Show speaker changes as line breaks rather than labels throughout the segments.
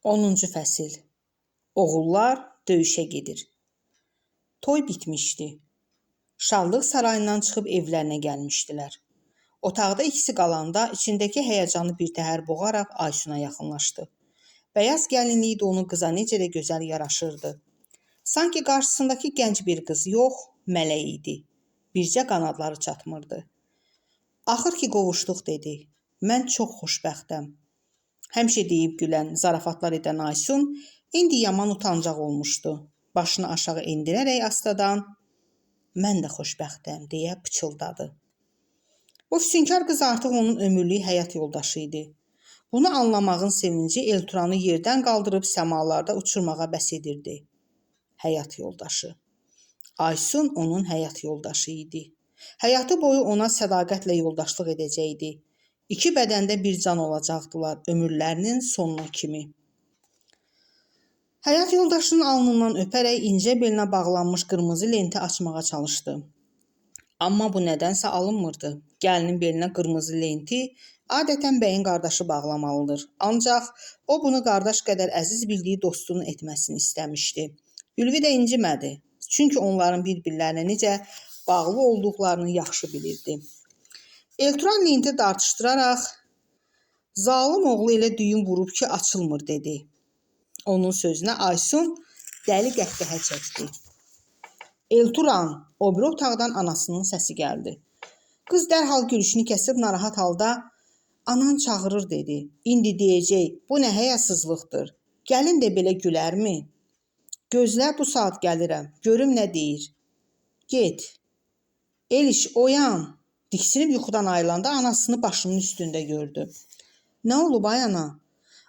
10-cu fəsil. Oğullar döyüşə gedir. Toy bitmişdi. Şadlıq sarayından çıxıb evlərinə gəlmişdilər. Otaqda ikisi qalanda içindəki həyəcanı birtəhər boğaraq Aysun'a yaxınlaşdı. Bəyaz gəlinliyi də onun qıza necə də gözəl yaraşırdı. Sanki qarşısındakı gənc bir qız yox, mələk idi. Bircə qanadları çatmırdı. Axır ki qovuşduq dedi. Mən çox xoşbəxtəm. Həmişə deyib gülən, zarafatlar edən Aysun indi yaman utancaq olmuşdu. Başını aşağı endirərək astadan mən də xoşbəxtəm deyə pıçıldadı. Bu füsunkar qız artıq onun ömürlük həyat yoldaşı idi. Bunu anlamağın sevinci Elturanı yerdən qaldırıb səmalarda uçurmağa bəs edirdi. Həyat yoldaşı. Aysun onun həyat yoldaşı idi. Həyatı boyu ona sədaqətlə yoldaşlıq edəcəkdi. İki bədəndə bir can olacaqdılar ömürlərinin sonuna kimi. Həyat yoldaşının alnından öpərək incə belinə bağlanmış qırmızı lenti açmağa çalışdı. Amma bu nədənsə alınmırdı. Gəlinin belinə qırmızı lenti adətən bəyin qardaşı bağlamalıdır. Ancaq o bunu qardaş qədər əziz bildiyi dostunun etməsini istəmişdi. Ülvi də incimədi. Çünki onların bir-birlərinə necə bağlı olduqlarını yaxşı bilirdi. Elturan lenti dartışdıraraq zalım oğlu elə düyün vurub ki açılmır dedi. Onun sözünə Aysun dəli qəhqəhə çəkdi. Elturan, o biri otaqdan anasının səsi gəldi. Qız dərhal gülüşünü kəsib narahat halda anan çağırır dedi. İndi deyəcək, bu nə həyasızlıqdır. Gəlin də belə gülərmi? Gözlə bu saat gəlirəm, görüm nə deyir. Get. Eliş, oyan. Diksinib yuxudan ayılanda anasını başının üstündə gördü. Nə olub ay ana?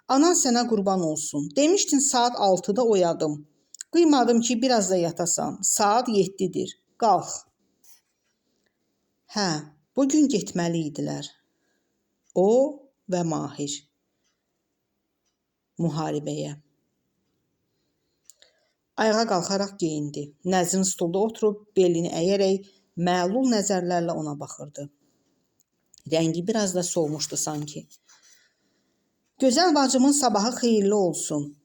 Anan sənə qurban olsun. Demişdin saat 6-da oyadım. Qıymadım ki biraz da yatasan. Saat 7-dir. Qalx. Hə, bugün getməli idilər. O və Mahir. Müharibəyə. Ayağa qalxaraq geyindi. Nəzrin stolda oturub belini əyərək məlul nəzərlərlə ona baxırdı. Rəngi biraz da solmuşdu sanki. Gözəl bacımın sabahı xeyirli olsun.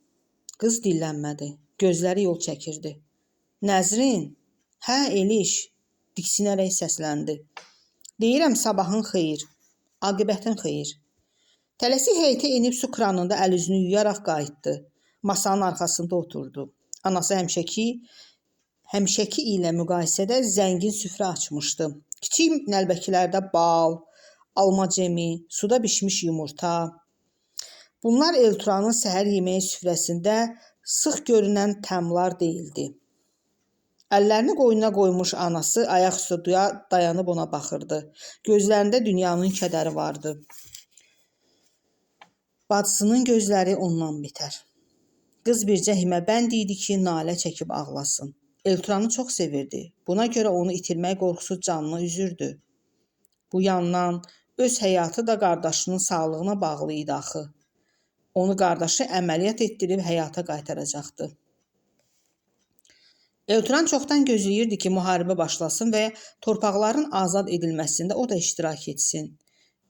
Qız dillənmədi. Gözləri yol çəkirdi. Nəzrin, hə Eliş, diksinərək səsləndi. Deyirəm sabahın xeyir, aqibətin xeyir. Tələsik həyətə enib su kranında əl-üzünü yuyaraq qayıtdı. Masanın arxasında oturdu. Anası həmişəki ilə müqayisədə zəngin süfrə açmışdı. Kiçik nəlbəkilərdə bal, alma cemi, suda bişmiş yumurta. Bunlar Elturanın səhər yeməyi süfrəsində sıx görünən təmlar deyildi. Əllərini qoynuna qoymuş anası ayaqüstə dayanıb ona baxırdı. Gözlərində dünyanın kədəri vardı. Bacısının gözləri ondan bitər. Qız bircə himəbənd idi ki, nalə çəkib ağlasın. Elturanı çox sevirdi. Buna görə onu itirmək qorxusu canını üzürdü. Bu yandan öz həyatı da qardaşının sağlığına bağlı idi axı. Onu qardaşı əməliyyat etdirib həyata qaytaracaqdı. Elturan çoxdan gözləyirdi ki, müharibə başlasın və torpaqların azad edilməsində o da iştirak etsin.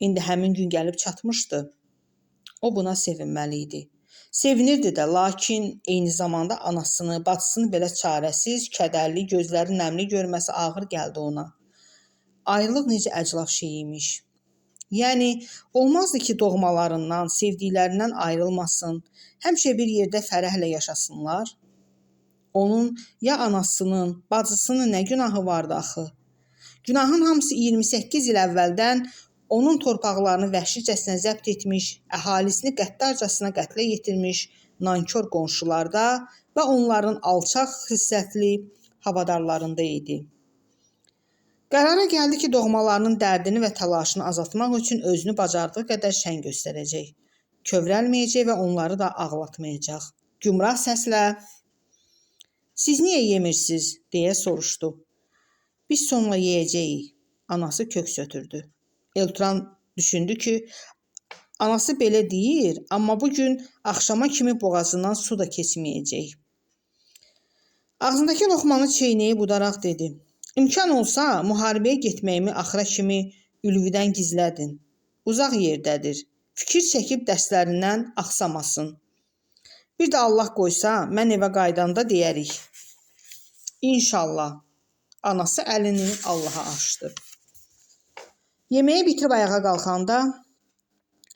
İndi həmin gün gəlib çatmışdı. O buna sevinməli idi. Sevinirdi də, lakin eyni zamanda anasını, bacısını belə çarəsiz, kədərli, gözləri nəmli görməsi ağır gəldi ona. Ayrılıq necə əclaf şey imiş. Yəni, olmazdı ki, doğmalarından, sevdiklərindən ayrılmasın, həmişə bir yerdə fərəhlə yaşasınlar. Onun ya anasının, bacısının nə günahı vardı axı? Günahın hamısı 28 il əvvəldən onun torpaqlarını vəhşicəsinə zəbt etmiş, əhalisini qəddarcasına qətlə yetirmiş nankor qonşularda və onların alçaq xislətli havadarlarında idi. Qərara gəldi ki, doğmalarının dərdini və təlaşını azaltmaq üçün özünü bacardığı qədər şən göstərəcək. Kövrəlməyəcək və onları da ağlatmayacaq. Gümrah səslə, siz niyə yemirsiniz, deyə soruşdu. Biz sonra yeyəcəyik, anası köks ötürdü. Elturan düşündü ki, anası belə deyir, amma bugün axşama kimi boğazından su da keçməyəcək. Ağzındakı loxmanı çeynəyib udaraq dedi. İmkan olsa, müharibəyə getməyimi axıra kimi Ülvidən gizlədin. Uzaq yerdədir. Fikir çəkib dərslərindən axsamasın. Bir də Allah qoysa, mən evə qaydanda deyərik. İnşallah. Anası əlini Allaha açdı. Yeməyi bitirib ayağa qalxanda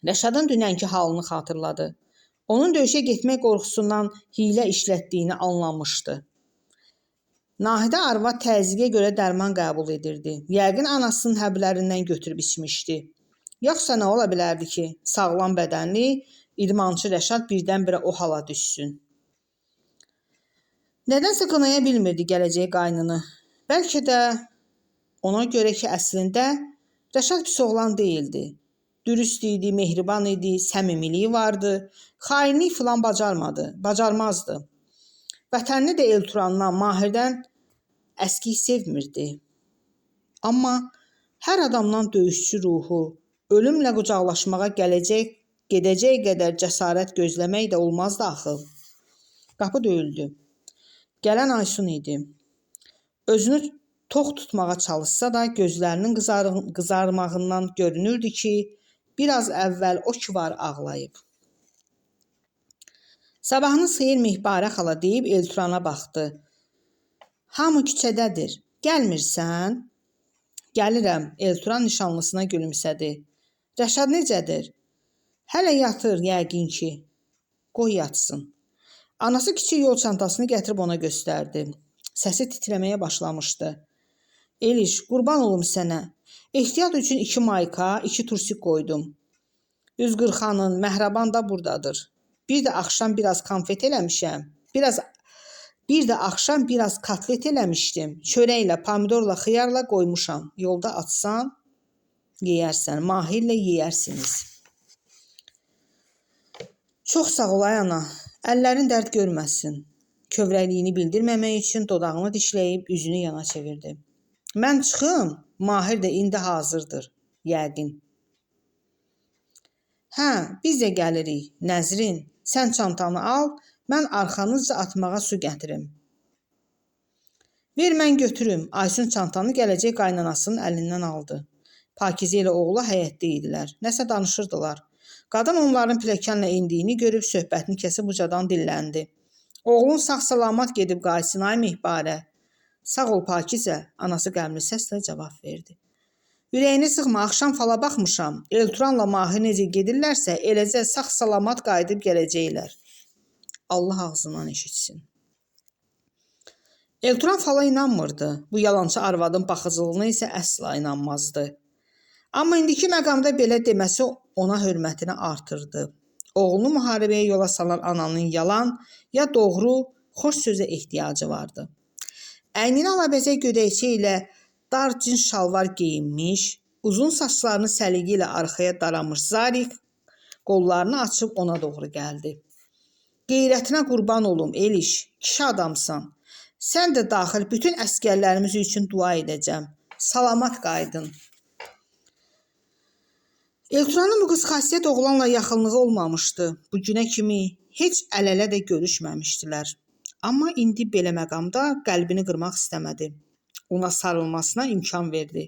Rəşadın dünənki halını xatırladı. Onun döyüşə getmək qorxusundan hiylə işlətdiyini anlamışdı. Nahidə arvad təzyiqə görə dərman qəbul edirdi. Yəqin anasının həblərindən götürüb içmişdi. Yoxsa nə ola bilərdi ki, sağlam bədənli, idmançı Rəşad birdən-birə o hala düşsün. Nədənsə qınaya bilmirdi gələcək qaynını. Bəlkə də ona görə ki, əslində Rəşad pis oğlan deyildi. Dürüst idi, mehriban idi, səmimiliyi vardı, xainlik filan bacarmazdı. Vətənini də Elturandan, Mahirdən əskik sevmirdi. Amma hər adamdan döyüşçü ruhu, ölümlə qucaqlaşmağa gedəcək qədər cəsarət gözləmək də olmazdı axı. Qapı döyüldü. Gələn Aysun idi. Özünü tox tutmağa çalışsa da gözlərinin qızarmağından görünürdü ki, biraz əvvəl o ki var ağlayıb. Sabahınız xeyir Mihbarə xala deyib Elturana baxdı. Hamı küçədədir. Gəlmirsən? Gəlirəm. Elturan nişanlısına gülümsədi. Rəşad necədir? Hələ yatır yəqin ki. Qoy yatsın. Anası kiçik yol çantasını gətirib ona göstərdi. Səsi titrəməyə başlamışdı. Eliş, qurban olum sənə. Ehtiyat üçün 2 mayka, 2 tursik qoydum. Üzqırxanın, Məhraban da buradadır. Bir də axşam biraz konfet eləmişəm. Bir də axşam biraz kotlet eləmişdim. Çörəklə, pomidorla, xiyarla qoymuşam. Yolda atsan, yeyərsən. Mahirlə yeyərsiniz. Çox sağ ol ay ana. Əllərin dərd görməsin. Kövrəkliyini bildirməmək üçün dodağını dişləyib üzünü yana çevirdi. Mən çıxım, Mahir də indi hazırdır, yəqin. Hə, biz də gəlirik, Nəzrin, sən çantanı al, mən arxanızca atmağa su gətirim. Ver mən götürüm, Aysun çantanı gələcək qaynanasının əlindən aldı. Pakizə ilə oğlu həyətdə idilər, nəsə danışırdılar. Qadın onların pilləkənlə indiyini görüb söhbətini kəsib ucadan dilləndi. Oğlun sağ-salamat gedib qaysın, ay Mihbarə. Sağ ol Pakizə, anası qəmli səslə cavab verdi. Ürəyini sıxma, axşam fala baxmışam. Elturanla Mahir necə gedirlərsə, eləcə sağ-salamat qayıdıb gələcəklər. Allah ağzından eşitsin. Elturan fala inanmırdı. Bu yalançı arvadın baxıcılığına isə əsla inanmazdı. Amma indiki məqamda belə deməsi ona hörmətini artırdı. Oğlunu müharibəyə yola salan ananın yalan ya doğru, xoş sözə ehtiyacı vardı. Əyninə alabəzək gödəkçə ilə dar cins şalvar geyinmiş, uzun saçlarını səliqə ilə arxaya daramış Zarik qollarını açıb ona doğru gəldi. Qeyrətinə qurban olum, Eliş, kişi adamsan. Sən də daxil bütün əskərlərimiz üçün dua edəcəm. Salamat qaydın. Elturanın bu qız xasiyyət oğlanla yaxınlığı olmamışdı. Bu günə kimi heç əl-ələ də görüşməmişdilər. Amma indi belə məqamda qəlbini qırmaq istəmədi. Ona sarılmasına imkan verdi.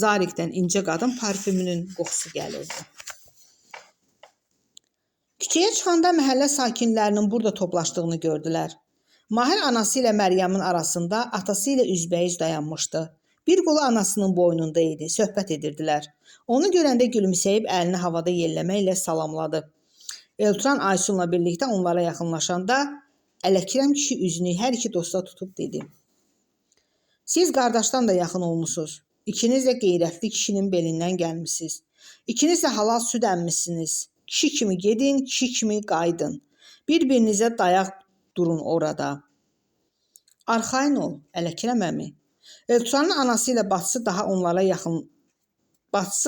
Zarikdən incə qadın parfümünün qoxusu gəlirdi. Küçəyə çıxanda məhəllə sakinlərinin burada toplaşdığını gördülər. Mahir anası ilə Məryəmin arasında atası ilə üzbəyiz dayanmışdı. Bir qolu anasının boynunda idi, söhbət edirdilər. Onu görəndə gülümsəyib əlini havada yelləməklə salamladı. Elturan Aysunla birlikdə onlara yaxınlaşanda Ələkirəm kişi üzünü hər iki dosta tutub dedi. Siz qardaşdan da yaxın olmusunuz. İkiniz də qeyrətli kişinin belindən gəlmisiniz. İkiniz də halal süd əmmisiniz. Kişi kimi gedin, kişi kimi qaydın. Bir-birinizə dayaq durun orada. Arxayın ol, Ələkirəm əmi. Elturanın anası ilə bacısı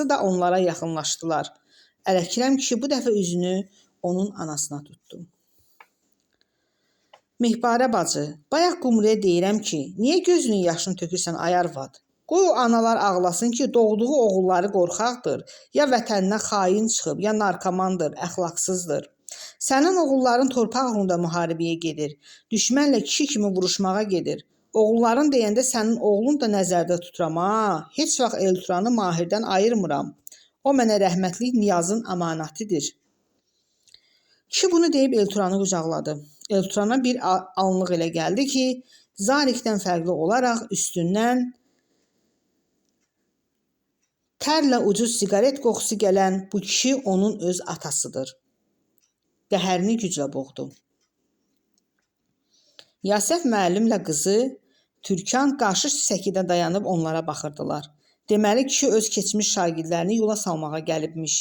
da onlara yaxınlaşdılar. Ələkirəm kişi bu dəfə üzünü onun anasına tutdu. Mihbarə bacı, bayaq Qumruya deyirəm ki, niyə gözünün yaşını tökürsən ay arvad? Qoy o analar ağlasın ki, doğduğu oğulları qorxaqdır, ya vətəninə xain çıxıb, ya narkomandır, əxlaqsızdır. Sənin oğulların torpaq uğrunda müharibəyə gedir, düşmənlə kişi kimi vuruşmağa gedir. Oğulların deyəndə sənin oğlun da nəzərdə tuturam ha. Heç vaxt Elturanı Mahirdən ayırmıram. O mənə rəhmətli Niyazın əmanətidir. Kişi bunu deyib Elturanı qucaqladı. Elturana bir anlıq elə gəldi ki, Zarikdən fərqli olaraq üstündən tərlə ucuz siqaret qoxusu gələn bu kişi onun öz atasıdır. Qəhərini güclə boğdu. Yasəf müəllimlə qızı Türkan qarşı səkidə dayanıb onlara baxırdılar. Deməli kişi öz keçmiş şagirdlərini yola salmağa gəlibmiş.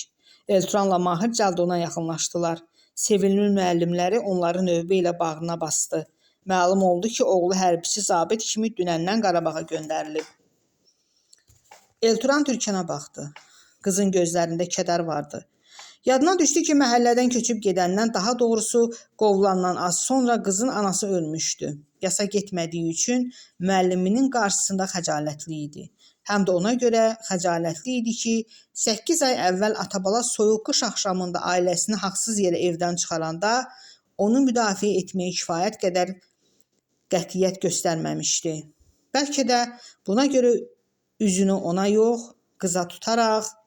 Elturanla Mahir cəld ona yaxınlaşdılar. Sevimli müəllimləri onları növbə ilə bağrına bastı. Məlum oldu ki, oğlu hərbiçi zabit kimi dünəndən Qarabağa göndərilib. Elturan Türkana baxdı. Qızın gözlərində kədər vardı. Yadına düşdü ki, məhəllədən köçüb gedəndən, daha doğrusu qovulandan az sonra qızın anası ölmüşdü. Yasa getmədiyi üçün müəlliminin qarşısında xəcalətli idi. Həm də ona görə xəcalətli idi ki, 8 ay əvvəl atabala soyuq qış axşamında ailəsini haqsız yerə evdən çıxaranda onu müdafiə etməyə kifayət qədər qətiyyət göstərməmişdi. Bəlkə də buna görə üzünü ona yox, qıza tutaraq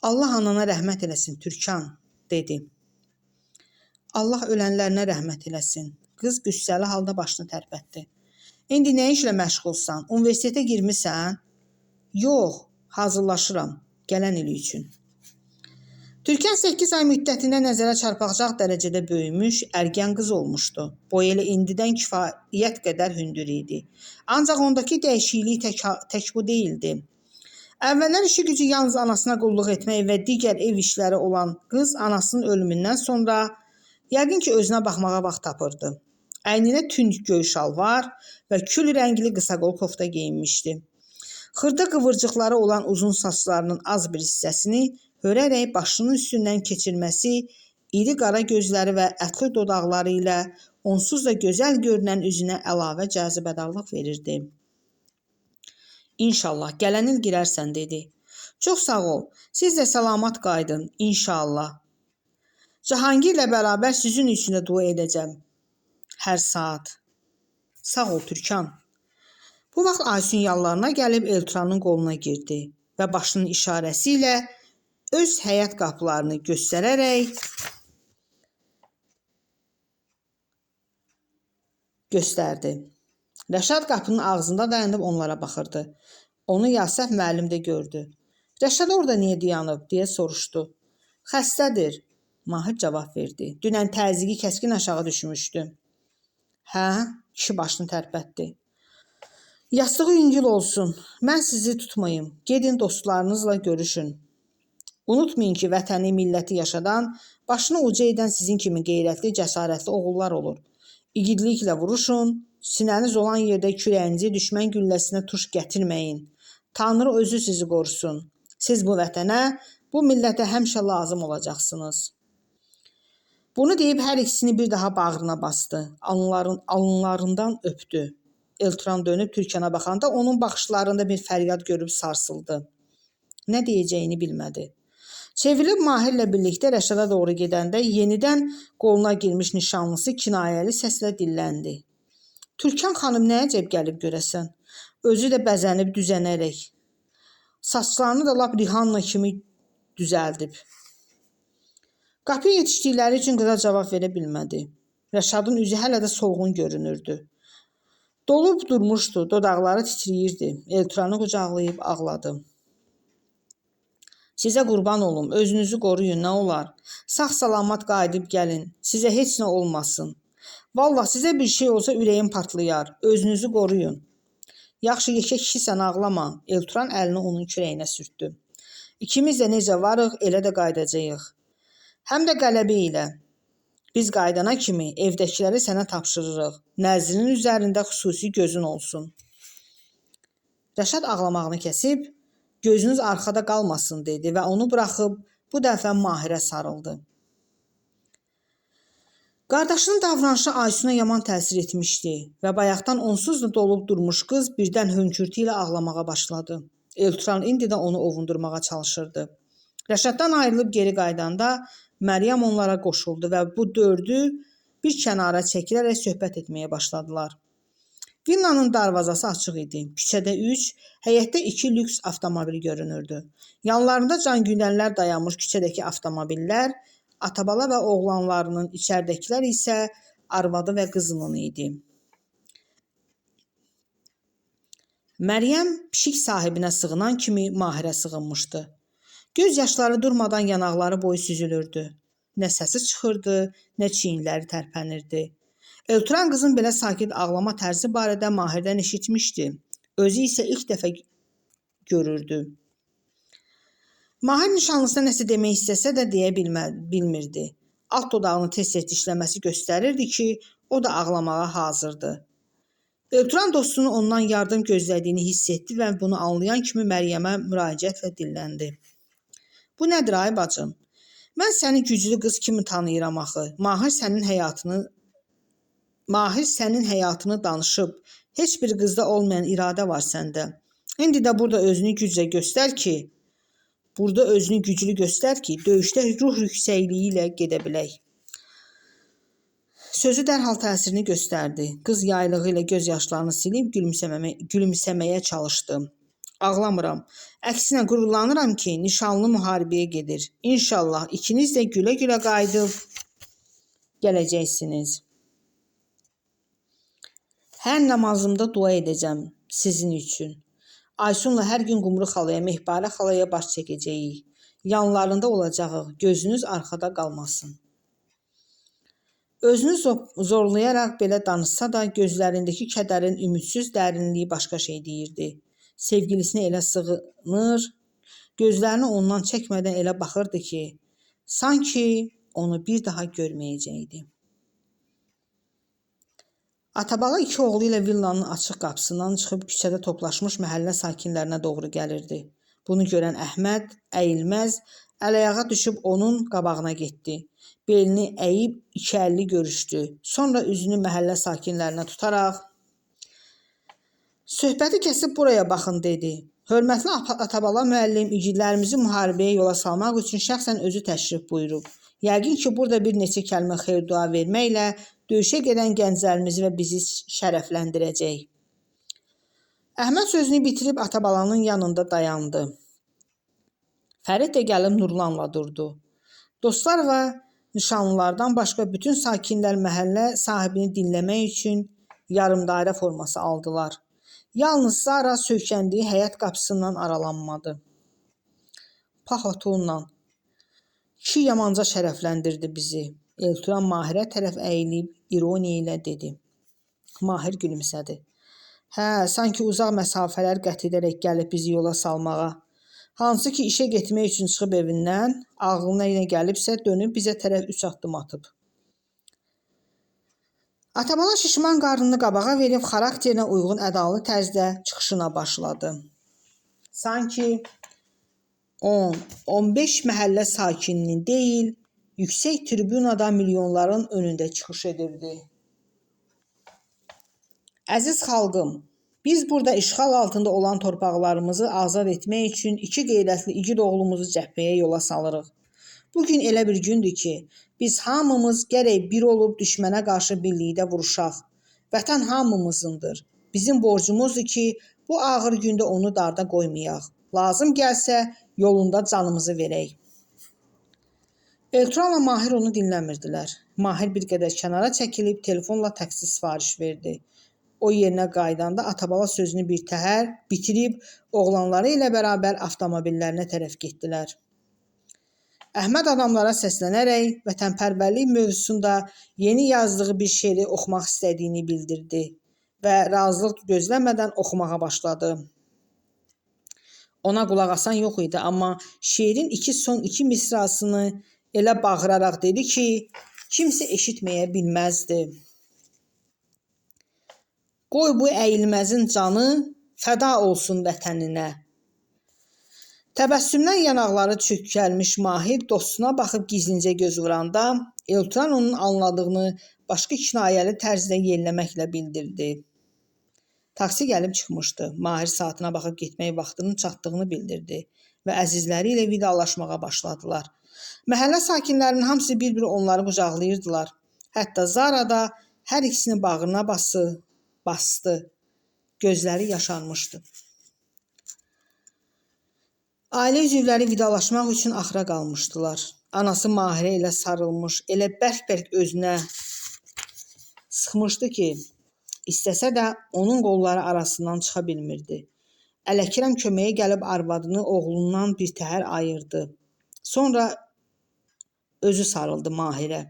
Allah anana rəhmət eləsin Türkan, dedi. Allah ölənlərinə rəhmət eləsin. Qız qüssəli halda başını tərpətdi. İndi nə işlə məşğulsan? Universitetə girmisən? Yox, hazırlaşıram gələn il üçün. Türkan 8 ay müddətində nəzərə çarpacaq dərəcədə böyümüş, ərgən qız olmuşdu. Boyu elə indidən kifayət qədər hündür idi. Ancaq ondakı dəyişiklik tək bu deyildi. Əvvəllər işi gücü yalnız anasına qulluq etmək və digər ev işləri olan qız anasının ölümündən sonra yəqin ki, özünə baxmağa vaxt tapırdı. Əyninə tünd göy şalvar və kül rəngli qısaqol kofta geyinmişdi. Xırda qıvırcıqları olan uzun saçlarının az bir hissəsini hörərək başının üstündən keçirməsi, iri qara gözləri və ətli dodaqları ilə onsuz da gözəl görünən üzünə əlavə cəzibədarlıq verirdi. İnşallah, gələn il girərsən, dedi. Çox sağ ol, siz də salamat qaydın, inşallah. Cahangirlə bərabər sizin üçün də dua edəcəm. Hər saat. Sağ ol, Türkan. Bu vaxt Aysun yanlarına gəlib Elturanın qoluna girdi və başının işarəsi ilə öz həyat qapılarını göstərərək göstərdi. Rəşad qapının ağzında dayanıb onlara baxırdı. Onu Yasəf müəllim də gördü. Rəşad orada niyə dayanıb, deyə soruşdu. Xəstədir, Mahir cavab verdi. Dünən təzyiqi kəskin aşağı düşmüşdü. Hə, kişi başını tərpətdi. Yastığı yüngül olsun, mən sizi tutmayım, gedin dostlarınızla görüşün. Unutmayın ki, vətəni, milləti yaşadan, başını uca edən sizin kimi qeyrətli, cəsarətli oğullar olur. İgidliklə vuruşun, sinəniz olan yerdə kürəyinizi düşmən gülləsinə tuş gətirməyin. Tanrı özü sizi qorusun. Siz bu vətənə, bu millətə həmişə lazım olacaqsınız. Bunu deyib hər ikisini bir daha bağrına bastı. Alınlarından öpdü. Elturan dönüb Türkana baxanda onun baxışlarında bir fəryad görüb sarsıldı. Nə deyəcəyini bilmədi. Çevrilib Mahirlə birlikdə Rəşada doğru gedəndə yenidən qoluna girmiş nişanlısı kinayəli səslə dilləndi. Türkan xanım nə əcəb gəlib görəsən? Özü də bəzənib düzənərək. Saçlarını da lap Rihanna kimi düzəldib. Qapıya yetişdikləri üçün qıza cavab verə bilmədi. Rəşadın üzü hələ də solğun görünürdü. Dolub durmuşdu, dodaqları titrəyirdi. Elturanı qucaqlayıb ağladı. Sizə qurban olum, özünüzü qoruyun, nə olar? Sağ-salamat qayıdıb gəlin, sizə heç nə olmasın. Vallah, sizə bir şey olsa ürəyim partlayar, özünüzü qoruyun. Yaxşı, yekə kişisən, ağlama. Elturan əlini onun kürəyinə sürtdü. İkimiz də necə varıq, elə də qaydacağıq. Həm də qələbə ilə. Biz qaydana kimi evdəkiləri sənə tapşırırıq. Nəzrinin üzərində xüsusi gözün olsun. Rəşad ağlamağını kəsib, gözünüz arxada qalmasın, dedi və onu buraxıb bu dəfə Mahirə sarıldı. Qardaşının davranışı Aysun'a yaman təsir etmişdi və bayaqdan onsuz da dolub durmuş qız birdən hönkürtü ilə ağlamağa başladı. Elturan indi də onu ovundurmağa çalışırdı. Rəşaddan ayrılıb geri qaydanda Məryəm onlara qoşuldu və bu dördü bir kənara çəkilərək söhbət etməyə başladılar. Villanın darvazası açıq idi. Küçədə 3, həyətdə 2 lüks avtomobil görünürdü. Yanlarında can güdənlər dayanmış küçədəki avtomobillər Atabala və oğlanlarının, içəridəkilər isə arvadı və qızının idi. Məryəm pişik sahibinə sığınan kimi Mahirə sığınmışdı. Göz yaşları durmadan yanaqları boyu süzülürdü. Nə səsi çıxırdı, nə çiyinləri tərpənirdi. Elturan qızın belə sakit ağlama tərzi barədə Mahirdən eşitmişdi. Özü isə ilk dəfə görürdü. Mahir nişanlısına nəsə demək istəsə də deyə bilmirdi. Alt dodağını tez-tez dişləməsi göstərirdi ki, o da ağlamağa hazırdı. Elturan dostunun ondan yardım gözlədiyini hiss etdi və bunu anlayan kimi Məryəmə müraciətlə dilləndi. Bu nədir ay bacım? Mən səni güclü qız kimi tanıyıram axı. Mahir sənin həyatını danışıb. Heç bir qızda olmayan iradə var səndə. İndi də burada özünü güclü göstər ki, döyüşdə ruh yüksəkliyi ilə gedə bilək. Sözü dərhal təsirini göstərdi. Qız yaylığı ilə göz yaşlarını silib gülümsəməyə çalışdı. Ağlamıram. Əksinə qürurlanıram ki, nişanlı müharibəyə gedir. İnşallah ikiniz də gülə-gülə qayıdıb gələcəksiniz. Hər namazımda dua edəcəm sizin üçün. Aysunla hər gün Qumru xalaya, Mehbarə xalaya baş çəkəcəyik. Yanlarında olacağıq, gözünüz arxada qalmasın. Özünü zorlayaraq belə danışsa da, gözlərindəki kədərin ümidsiz dərinliyi başqa şey deyirdi. Sevgilisine elə sığınır, gözlərini ondan çəkmədən elə baxırdı ki, sanki onu bir daha görməyəcəkdi. Atabala iki oğlu ilə villanın açıq qapısından çıxıb küçədə toplaşmış məhəllə sakinlərinə doğru gəlirdi. Bunu görən Əhməd əyilməz, əl-ayağa düşüb onun qabağına getdi. Belini əyib iki əlli görüşdü. Sonra üzünü məhəllə sakinlərinə tutaraq söhbəti kəsib buraya baxın dedi. Hörmətli Atabala müəllim igidlərimizi müharibəyə yola salmaq üçün şəxsən özü təşrif buyurub. Yəqin ki, burada bir neçə kəlmə xeyir-dua verməklə döyüşə gedən gənclərimizi və bizi şərəfləndirəcək. Əhməd sözünü bitirib Atabalanın yanında dayandı. Fərid də gəlib Nurlanla durdu. Dostlar və nişanlılardan başqa bütün sakinlər məhəllə sahibini dinləmək üçün yarımdairə forması aldılar. Yalnız Zara söykəndiyi həyət qapısından aralanmadı. Paxotunla. Kişi yamanca şərəfləndirdi bizi. Elturan Mahirə tərəf əyilib ironiya ilə dedi. Mahir gülümsədi. Hə, sanki uzaq məsafələr qət edərək gəlib bizi yola salmağa. Hansı ki işə getmək üçün çıxıb evindən, ağlına ilə gəlibsə dönüb bizə tərəf 3 addım atıb. Atabala şişman qarnını qabağa verib xarakterinə uyğun ədalı tərzdə çıxışına başladı. Sanki 10-15 məhəllə sakininin deyil, yüksək tribunada milyonların önündə çıxış edirdi. Əziz xalqım, biz burada işğal altında olan torpaqlarımızı azad etmək üçün iki qeyrətli igid oğlumuzu cəbhəyə yola salırıq. Bugün elə bir gündür ki, biz hamımız gərək bir olub düşmənə qarşı birlikdə vuruşaq. Vətən hamımızındır. Bizim borcumuzdur ki, bu ağır gündə onu darda qoymayaq. Lazım gəlsə, yolunda canımızı verək. Elturanla Mahir onu dinləmirdilər. Mahir bir qədər kənara çəkilib telefonla taksi sifariş verdi. O yerinə qaydanda Atabala sözünü bir təhər bitirib oğlanları ilə bərabər avtomobillərinə tərəf getdilər. Əhməd adamlara səslənərək vətənpərvərlik mövzusunda yeni yazdığı bir şeiri oxumaq istədiyini bildirdi və razılıq gözləmədən oxumağa başladı. Ona qulaq asan yox idi, amma şeirin son iki misrasını elə bağıraraq dedi ki, kimsə eşitməyə bilməzdi. Qoy bu əyilməzin canı fəda olsun vətəninə. Təbəssümdən yanaqları çökəlmiş Mahir dostuna baxıb gizlincə göz vuranda, Elturan onun anladığını başqa kinayəli tərzdə yelləməklə bildirdi. Taksi gəlib çıxmışdı. Mahir saatına baxıb getmək vaxtının çatdığını bildirdi və əzizləri ilə vidalaşmağa başladılar. Məhəllə sakinlərinin hamısı bir-bir onları qucaqlayırdılar. Hətta Zara da hər ikisini bağrına bastı. Gözləri yaşarmışdı. Ailə üzvləri vidalaşmaq üçün axıra qalmışdılar. Anası Mahirə ilə sarılmış, elə bərk-bərk özünə sıxmışdı ki, istəsə də onun qolları arasından çıxa bilmirdi. Ələkrəm köməyə gəlib arvadını oğlundan birtəhər ayırdı. Sonra özü sarıldı Mahirə.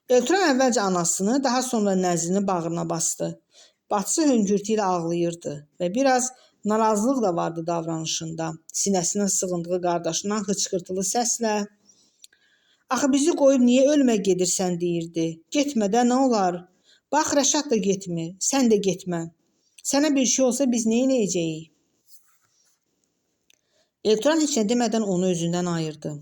Elturan əvvəlcə anasını, daha sonra nəzrini bağrına bastı. Bacısı hönkürtü ilə ağlayırdı və biraz narazılıq da vardı davranışında. Sinəsinə sığındığı qardaşından hıçqırtılı səslə "Axı bizi qoyub niyə ölmə gedirsən?" deyirdi. "Getmə də nə olar? Bax Rəşad da getmir, sən də getmə. Sənə bir şey olsa biz nə edəcəyik?" Elturan heç nə demədən onu özündən ayırdı.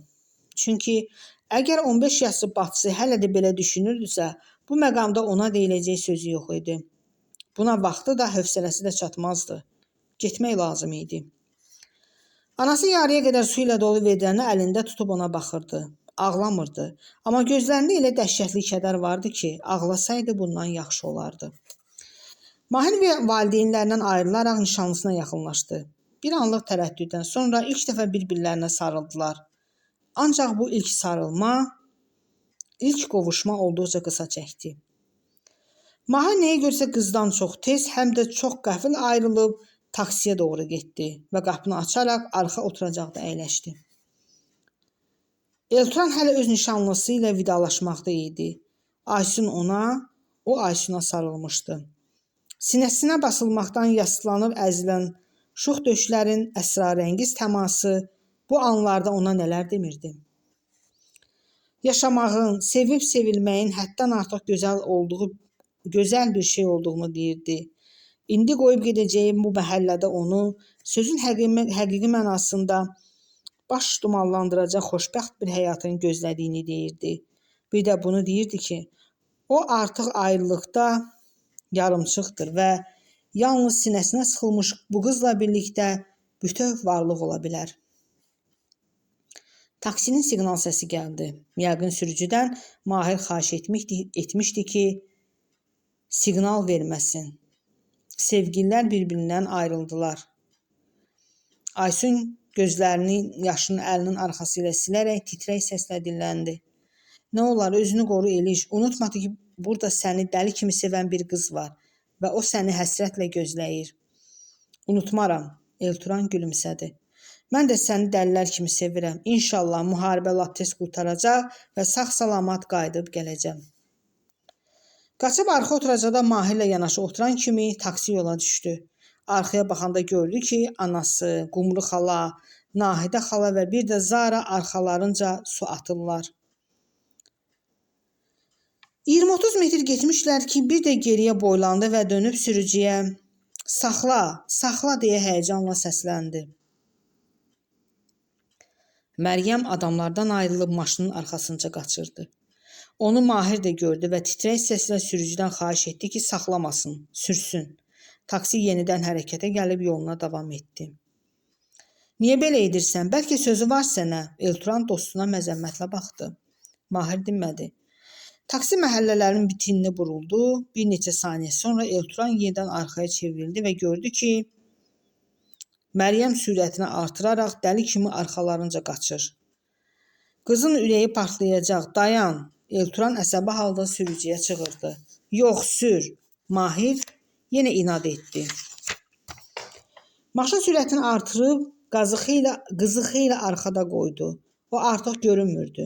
Çünki əgər 15 yaşlı bacısı hələ də belə düşünürdüsə, bu məqamda ona deyiləcək sözü yox idi. Buna vaxtı da, hövsələsi də çatmazdı. Getmək lazım idi. Anası yarıya qədər su ilə dolu vedrəni əlində tutub ona baxırdı. Ağlamırdı. Amma gözlərində elə dəhşətli kədər vardı ki, ağlasaydı bundan yaxşı olardı. Mahir və valideynlərindən ayrılaraq nişanlısına yaxınlaşdı. Bir anlıq tərəddüddən sonra ilk dəfə bir-birlərinə sarıldılar. Ancaq bu ilk sarılma, ilk qovuşma olduqca qısa çəkdi. Mahir nəyə görsə qızdan çox tez, həm də çox qəfil ayrılıb taksiyə doğru getdi və qapını açaraq arxa oturacaqda əyləşdi. Elturan hələ öz nişanlısı ilə vidalaşmaqda idi. Aysun ona, o Aysuna sarılmışdı. Sinəsinə basılmaqdan yaslanıb əzilən şux döşlərin əsrarəngiz təması bu anlarda ona nələr demirdi. Yaşamağın, sevib sevilməyin həddən artıq gözəl bir şey olduğunu deyirdi. İndi qoyub gedəcəyim bu məhəllədə onu sözün həqiqi mənasında baş dumanlandıracaq xoşbəxt bir həyatın gözlədiyini deyirdi. Bir də bunu deyirdi ki, o artıq ayrılıqda yarımçıqdır və yalnız sinəsinə sıxılmış bu qızla birlikdə bütöv varlıq ola bilər. Taksinin siqnal səsi gəldi. Yəqin sürücüdən Mahir xahiş etmişdi ki, siqnal verməsin. Sevgililər bir-birindən ayrıldılar. Aysun gözlərinin yaşını əlinin arxası ilə silərək titrək səslə dilləndi. "Nə olar, özünü qoru Eliş. Unutma ki, burada səni dəli kimi sevən bir qız var və o səni həsrətlə gözləyir." "Unutmaram." Elturan gülümsədi. "Mən də səni dəlilər kimi sevirəm. İnşallah müharibə lap tez qurtaracaq və sağ-salamat qayıdıb gələcəm." Qaçıb arxa oturacaqda Mahirlə yanaşı oturan kimi taksi yola düşdü. Arxaya baxanda gördü ki, anası, Qumru xala, Nahidə xala və bir də Zara arxalarınca su atırlar. 20-30 metr getmişlər ki, bir də geriyə boylandı və dönüb sürücüyə "Saxla, saxla" deyə həyəcanla səsləndi. Məryəm adamlardan ayrılıb maşının arxasınca qaçırdı. Onu Mahir də gördü və titrək səslə sürücüdən xahiş etdi ki, saxlamasın, sürsün. Taksi yenidən hərəkətə gəlib yoluna davam etdi. "Niyə belə edirsən? Bəlkə sözü var sənə?" Elturan dostuna məzəmmətlə baxdı. Mahir dinmədi. Taksi məhəllələrin bitinini buruldu. Bir neçə saniyə sonra Elturan yenidən arxaya çevrildi və gördü ki, Məryəm sürətini artıraraq dəli kimi arxalarınca qaçır. "Qızın ürəyi partlayacaq, dayan!" Elturan əsəbi halda sürücüyə çığırdı. "Yox, sür!" Mahir yenə inad etdi. Maşın sürətini artırıb qızı xeyli arxada qoydu. O artıq görünmürdü.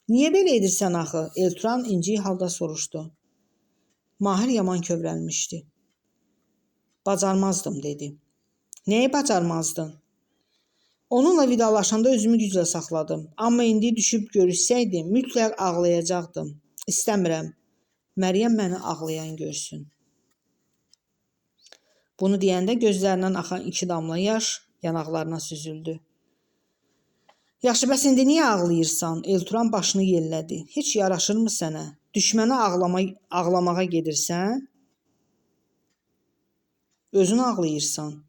"Niyə belə edirsən axı?" Elturan inci halda soruşdu. Mahir yaman kövrəlmişdi. "Bacarmazdım" dedi. "Nəyi bacarmazdın?" "Onunla vidalaşanda özümü güclə saxladım. Amma indi düşüb görüşsəydim, mütləq ağlayacaqdım. İstəmirəm. Məryəm məni ağlayan görsün." Bunu deyəndə gözlərindən axan 2 damla yaş yanaqlarına süzüldü. "Yaxşı, bəs indi niyə ağlayırsan?" Elturan başını yellədi. "Heç yaraşırmı sənə? Düşməni ağlamağa gedirsən? Özün ağlayırsan."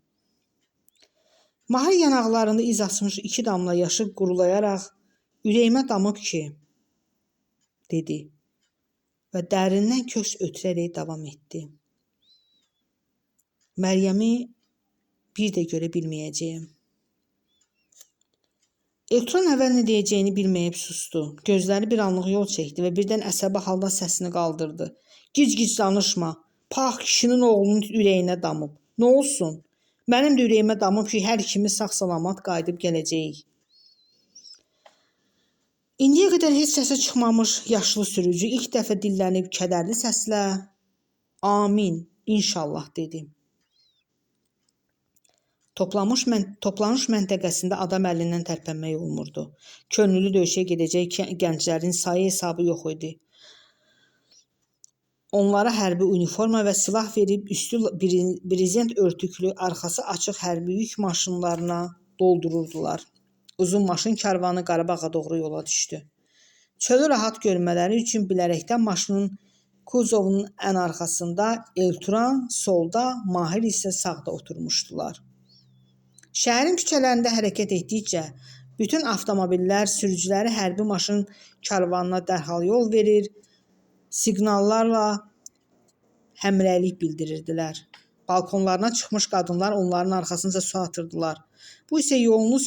Mahir yanaqlarında iz açmış 2 damla yaşı qurulayaraq "Ürəyimə damıb ki" dedi və dərindən köks ötürərək davam etdi. "Məryəmi bir də görə bilməyəcəyəm." Elturan əvvəl nə deyəcəyini bilməyib susdu. Gözləri bir anlıq yol çəkdi və birdən əsəbi halda səsini qaldırdı. Gic-gic danışma. Pax kişinin oğlunun ürəyinə damıb. Nə olsun? Mənim də ürəyimə damıb ki, hər ikimiz sağ-salamat qayıdıb gələcəyik. İndiyə qədər heç səsi çıxmamış yaşlı sürücü ilk dəfə dillənib kədərli səslə "Amin, inşallah" dedi. Toplanış məntəqəsində adam əlindən tərpənmək olmurdu. Könüllü döyüşə gedəcək gənclərin sayı hesabı yox idi. Onlara hərbi uniforma və silah verib üstü brezent örtüklü, arxası açıq hərbi yük maşınlarına doldururdular. Uzun maşın karvanı Qarabağa doğru yola düşdü. Çölü rahat görmələri üçün bilərəkdən maşının kuzovunun ən arxasında Elturan solda, Mahir isə sağda oturmuşdular. Şəhərin küçələrində hərəkət etdikcə bütün avtomobillər sürücüləri hərbi maşın karvanına dərhal yol verir, siqnallarla həmrəylik bildirirdilər. Balkonlarına çıxmış qadınlar onların arxasınca su atırdılar. Bu isə yolunuz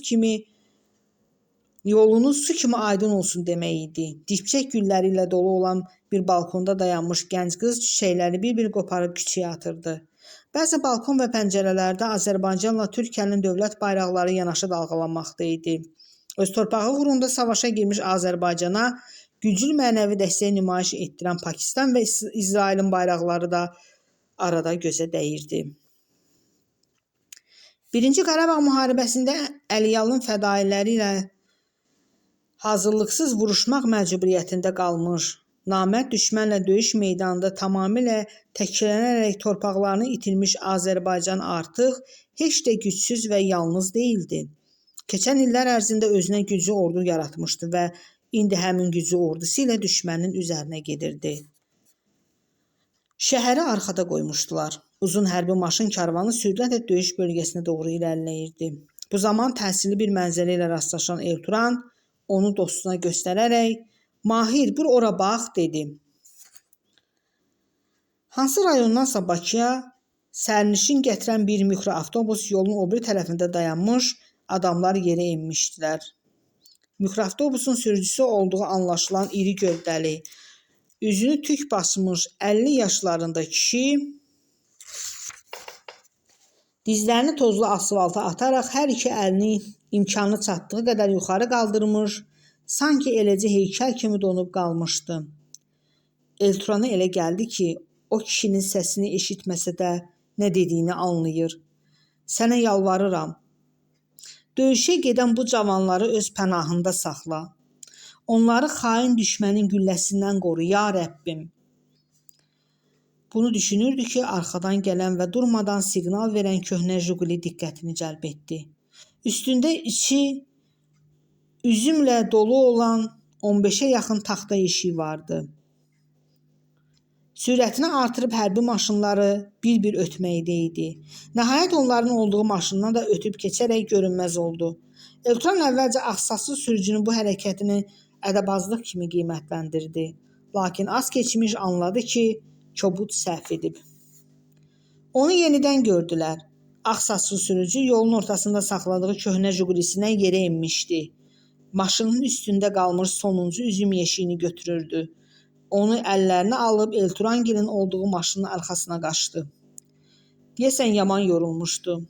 su kimi aydın olsun demək idi. Dipçək gülləri ilə dolu olan bir balkonda dayanmış gənc qız çiçəkləri bir-bir qoparıb küçəyə atırdı. Bəzi balkon və pəncərələrdə Azərbaycanla Türkiyənin dövlət bayraqları yanaşı dalğalanmaqda idi. Öz torpağı uğrunda savaşa girmiş Azərbaycana güclü mənəvi dəstək nümayiş etdirən Pakistan və İsrailin bayraqları da arada gözə dəyirdi. Birinci Qarabağ müharibəsində Əliyalın fədailəri ilə hazırlıqsız vuruşmaq məcburiyyətində qalmış, namərd düşmənlə döyüş meydanında tamamilə təklənərək torpaqlarını itirmiş Azərbaycan artıq heç də gücsüz və yalnız değildi. Keçən illər ərzində özünə güclü ordu yaratmışdı və indi həmin güclü ordusu ilə düşmənin üzərinə gedirdi. Şəhəri arxada qoymuşdular. Uzun hərbi maşın karvanı sürətlə döyüş bölgəsinə doğru irəliləyirdi. Bu zaman təsirli bir mənzərə ilə rastlaşan Elturan onu dostuna göstərərək "Mahir, bur ora bax" dedi. Hansı rayondansa Bakıya sərnişin gətirən bir mikroavtobus yolun o biri tərəfində dayanmış, adamlar yerə enmişdilər. Mikroavtobusun sürücüsü olduğu anlaşılan iri gövdəli, üzünü tük basmış 50 yaşlarında kişi dizlərini tozlu asfalta ataraq hər iki əlini imkanı çatdığı qədər yuxarı qaldırmış, sanki eləcə heykəl kimi donub qalmışdı. Elturana elə gəldi ki, o kişinin səsini eşitməsə də nə dediyini anlayır. Sənə yalvarıram. Döyüşə gedən bu cavanları öz pənahında saxla. Onları xain düşmənin gülləsindən qoru, ya Rəbbim. Bunu düşünürdü ki, arxadan gələn və durmadan siqnal verən köhnə Jiguli diqqətini cəlb etdi. Üstündə içi üzümlə dolu olan 15-ə yaxın taxta yeşiyi vardı. Sürətini artırıb hərbi maşınları bir-bir ötməkdə idi. Nəhayət onların olduğu maşından da ötüb keçərək görünməz oldu. Elturan əvvəlcə axsaçlı sürücünün bu hərəkətini ədəbazlıq kimi qiymətləndirdi. Lakin az keçmiş anladı ki, kobud səhv edib. Onu yenidən gördülər. Axsaçlı sürücü yolun ortasında saxladığı köhnə Jigulisindən yerə enmişdi. Maşının üstündə qalmış sonuncu üzüm yeşiyini götürürdü. Onu əllərinə alıb Elturangilin olduğu maşının arxasına qaçdı. Deyəsən yaman yorulmuşdu.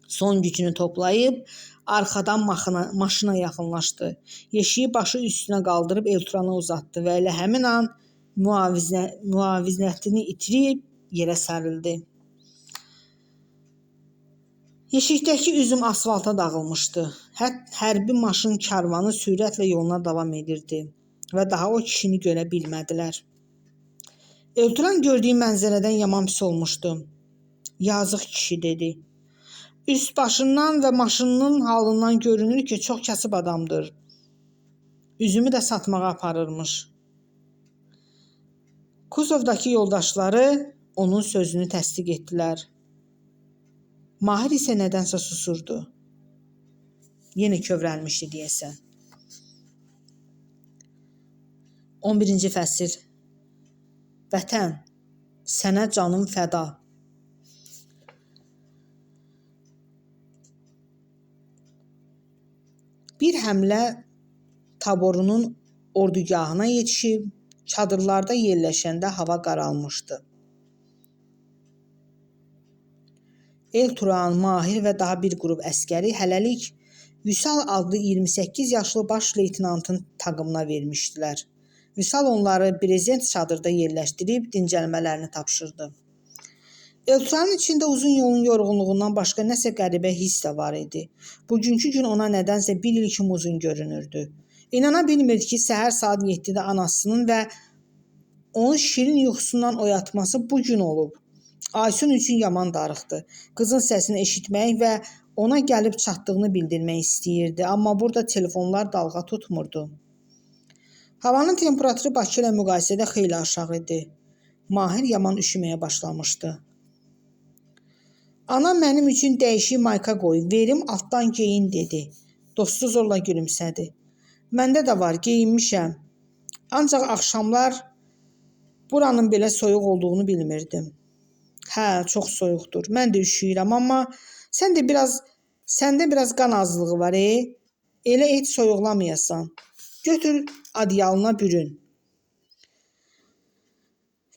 Son gücünü toplayıb arxadan maşına yaxınlaşdı. Yeşiyi başı üstünə qaldırıb Elturana uzatdı və elə həmin an müvazinətini itirib yerə sərildi. Yeşikdəki üzüm asfalta dağılmışdı. Hərbi maşın karvanı sürətlə yoluna davam edirdi və daha o kişini görə bilmədilər. Elturan gördüyü mənzərədən yaman pis olmuşdu. Yazıq kişi dedi. Üst başından və maşınının halından görünür ki, çox kasıb adamdır. Üzümü də satmağa aparırmış. Kuzovdakı yoldaşları onun sözünü təsdiq etdilər. Mahir isə nədənsə susurdu. Yenə kövrəlmişdi deyəsən. 11-ci fəsil. Vətən, sənə canım fəda. həmlə taborunun ordugahına yetişib, çadırlarda yerləşəndə hava qaralmışdı. Elturan, Mahir və daha bir qrup əskəri hələlik Vüsal adlı 28 yaşlı baş leytenantın taqımına vermişdilər. Vüsal onları brezent çadırda yerləşdirib dincəlmələrini tapşırdı. Elturanın içində uzun yolun yorğunluğundan başqa nəsə qəribə hiss də var idi. Bugünkü gün ona nədənsə bir il kimi uzun görünürdü. İnana bilmirdi ki, səhər saat 7-də anasının və onu şirin yuxusundan oyatması bu gün olub. Aysun üçün yaman darıxdı. Qızın səsini eşitmək və ona gəlib çatdığını bildirmək istəyirdi, amma burada telefonlar dalğa tutmurdu. Havanın temperaturu Bakı ilə müqayisədə xeyli aşağı idi. Mahir yaman üşüməyə başlamışdı. Ana mənim üçün dəyişik mayka qoy, verim altdan geyin dedi. Dostu zorla gülümsədi. Məndə də var, geyinmişəm. Ancaq axşamlar buranın belə soyuq olduğunu bilmirdim. Hə, çox soyuqdur. Mən də üşüyürəm, amma səndə biraz qan azlığı var, Elə et soyuqlamayasan. Götür adyalına bürün.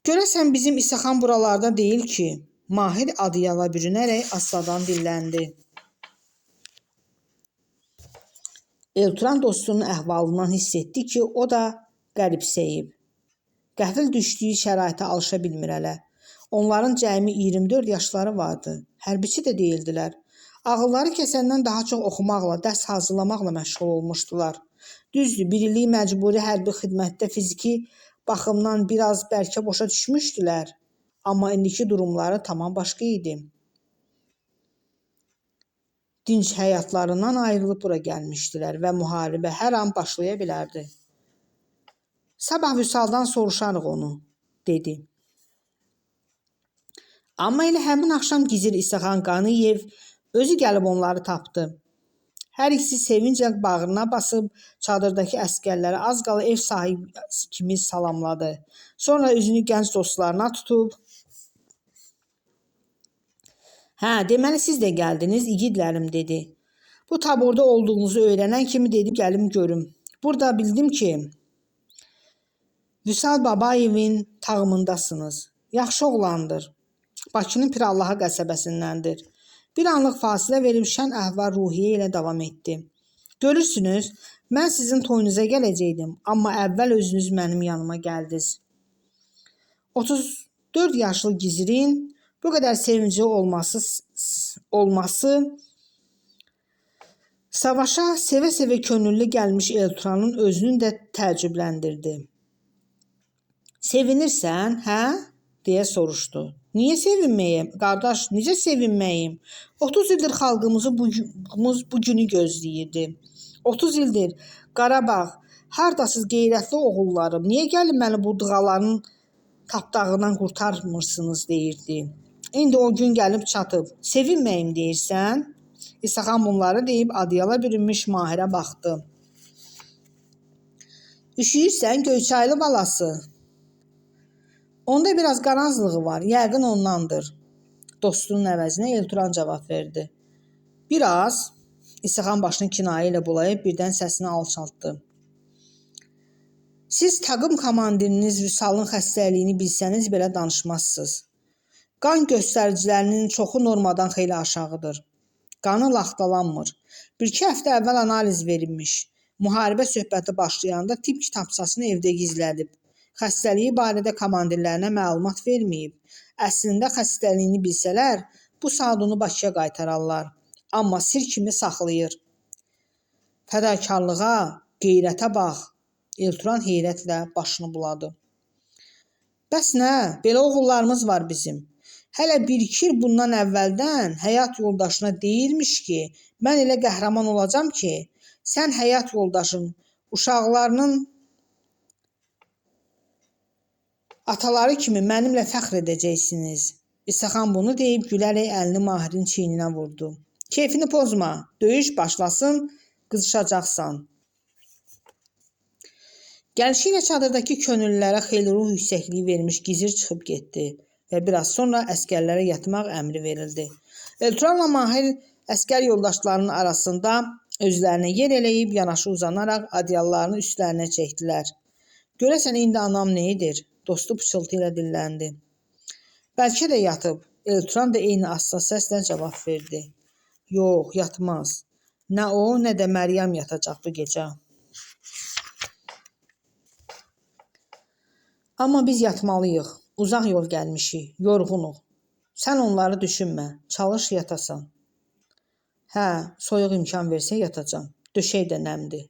Görəsən bizim İsaxan buralarda deyil ki, Mahir adyala bürünərək astadan dilləndi. Elturan dostunun əhvalından hiss etdi ki, o da qəribsəyib. Qəfil düşdüyü şəraitə alışa bilmir hələ. Onların cəmi 24 yaşları vardı. Hərbiçi də deyildilər. Ağılları kəsəndən daha çox oxumaqla, dərs hazırlamaqla məşğul olmuşdular. Düzdür, bir illik məcburi hərbi xidmətdə fiziki baxımdan biraz bəlkə boşa düşmüşdülər. Amma indiki durumları tamam başqa idi. Dinc həyatlarından ayrılıb bura gəlmişdilər və müharibə hər an başlaya bilərdi. Sabah Vüsaldan soruşarıq onu, dedi. Amma elə həmin axşam Gizir İsaxan Qaniyev özü gəlib onları tapdı. Hər ikisi sevinclə bağrına basıb çadırdakı əskərləri az qala ev sahibi kimi salamladı. Sonra üzünü gənc dostlarına tutub, hə, deməli siz də gəldiniz, igidlərim, dedi. Bu taborda olduğunuzu öyrənən kimi dedim gəlim görüm. Burada bildim ki, Vüsal Babayevin tağımındasınız. Yaxşı oğlandır. Bakının Pirallaha qəsəbəsindəndir. Bir anlıq fasilə verib şən əhval ruhiyyə ilə davam etdi. Görürsünüz, mən sizin toyunuza gələcəkdim, amma əvvəl özünüz mənim yanıma gəldiniz. 34 yaşlı Gizirin bu qədər sevinci olması savaşa sevə-sevə könüllü gəlmiş Elturanın özünü də təəccübləndirdi. Sevinirsən, hə? Deyə soruşdu. Niyə sevinməyim? Qardaş, necə sevinməyim? 30 ildir xalqımız bu günü gözləyirdi. 30 ildir Qarabağ, hardasız qeyrətli oğullarım, niyə gəlib məni bu dığaların tapdağından qurtarmırsınız, deyirdi. İndi o gün gəlib çatıb. Sevinməyim deyirsən? İsaxan bunları deyib adyala bürünmüş Mahirə baxdı. Üşüyürsən, Göyçaylı balası? Onda biraz qarazlığı var, yəqin ondandır. Dostunun əvəzinə Elturan cavab verdi. Biraz, İsaxan başını kinayə ilə bulayıb birdən səsini alçaltdı. Siz taqım komandiriniz Vüsalın xəstəliyini bilsəniz belə danışmazsınız. Qan göstəricilərinin çoxu normadan xeyli aşağıdır. Qanı laxtalanmır. Bir-iki həftə əvvəl analiz verilmiş. Müharibə söhbəti başlayanda tibb kitabçasını evdə gizlədib. Xəstəliyi barədə komandirlərinə məlumat verməyib. Əslində xəstəliyini bilsələr, bu saat onu Bakıya qaytararlar. Amma sir kimi saxlayır. Fədakarlığa, qeyrətə bax. Elturan heyrətlə başını buladı. Bəs nə? Belə oğullarımız var bizim. Hələ bir-iki il bundan əvvəldən həyat yoldaşına deyirmiş ki, mən elə qəhrəman olacam ki, sən həyat yoldaşın, uşaqlarının ataları kimi mənimlə fəxr edəcəksiniz. İsaxan bunu deyib gülərək əlini Mahirin çiyninə vurdu. Keyfini pozma, döyüş başlasın, qızışacaqsan. Gəlişi ilə çadırdakı könüllülərə xeyli ruh yüksəkliyi vermiş Gizir çıxıb getdi və biraz sonra əskərlərə yatmaq əmri verildi. Elturanla Mahir əskər yoldaşlarının arasında Özlərinə yer eləyib yanaşı uzanaraq adyallarını üstlərinə çəkdilər. Görəsən indi anam nə edir? Dostu pıçıltı ilə dilləndi. Bəlkə də yatıb. Elturan da eyni asta səslə cavab verdi. Yox, yatmaz. Nə o, nə də Məryəm yatacaq bu gecə. Amma biz yatmalıyıq. Uzaq yol gəlmişik, yorğunuq. Sən onları düşünmə, çalış yatasan. Hə, soyuq imkan versə yatacam. Döşək də nəmdir.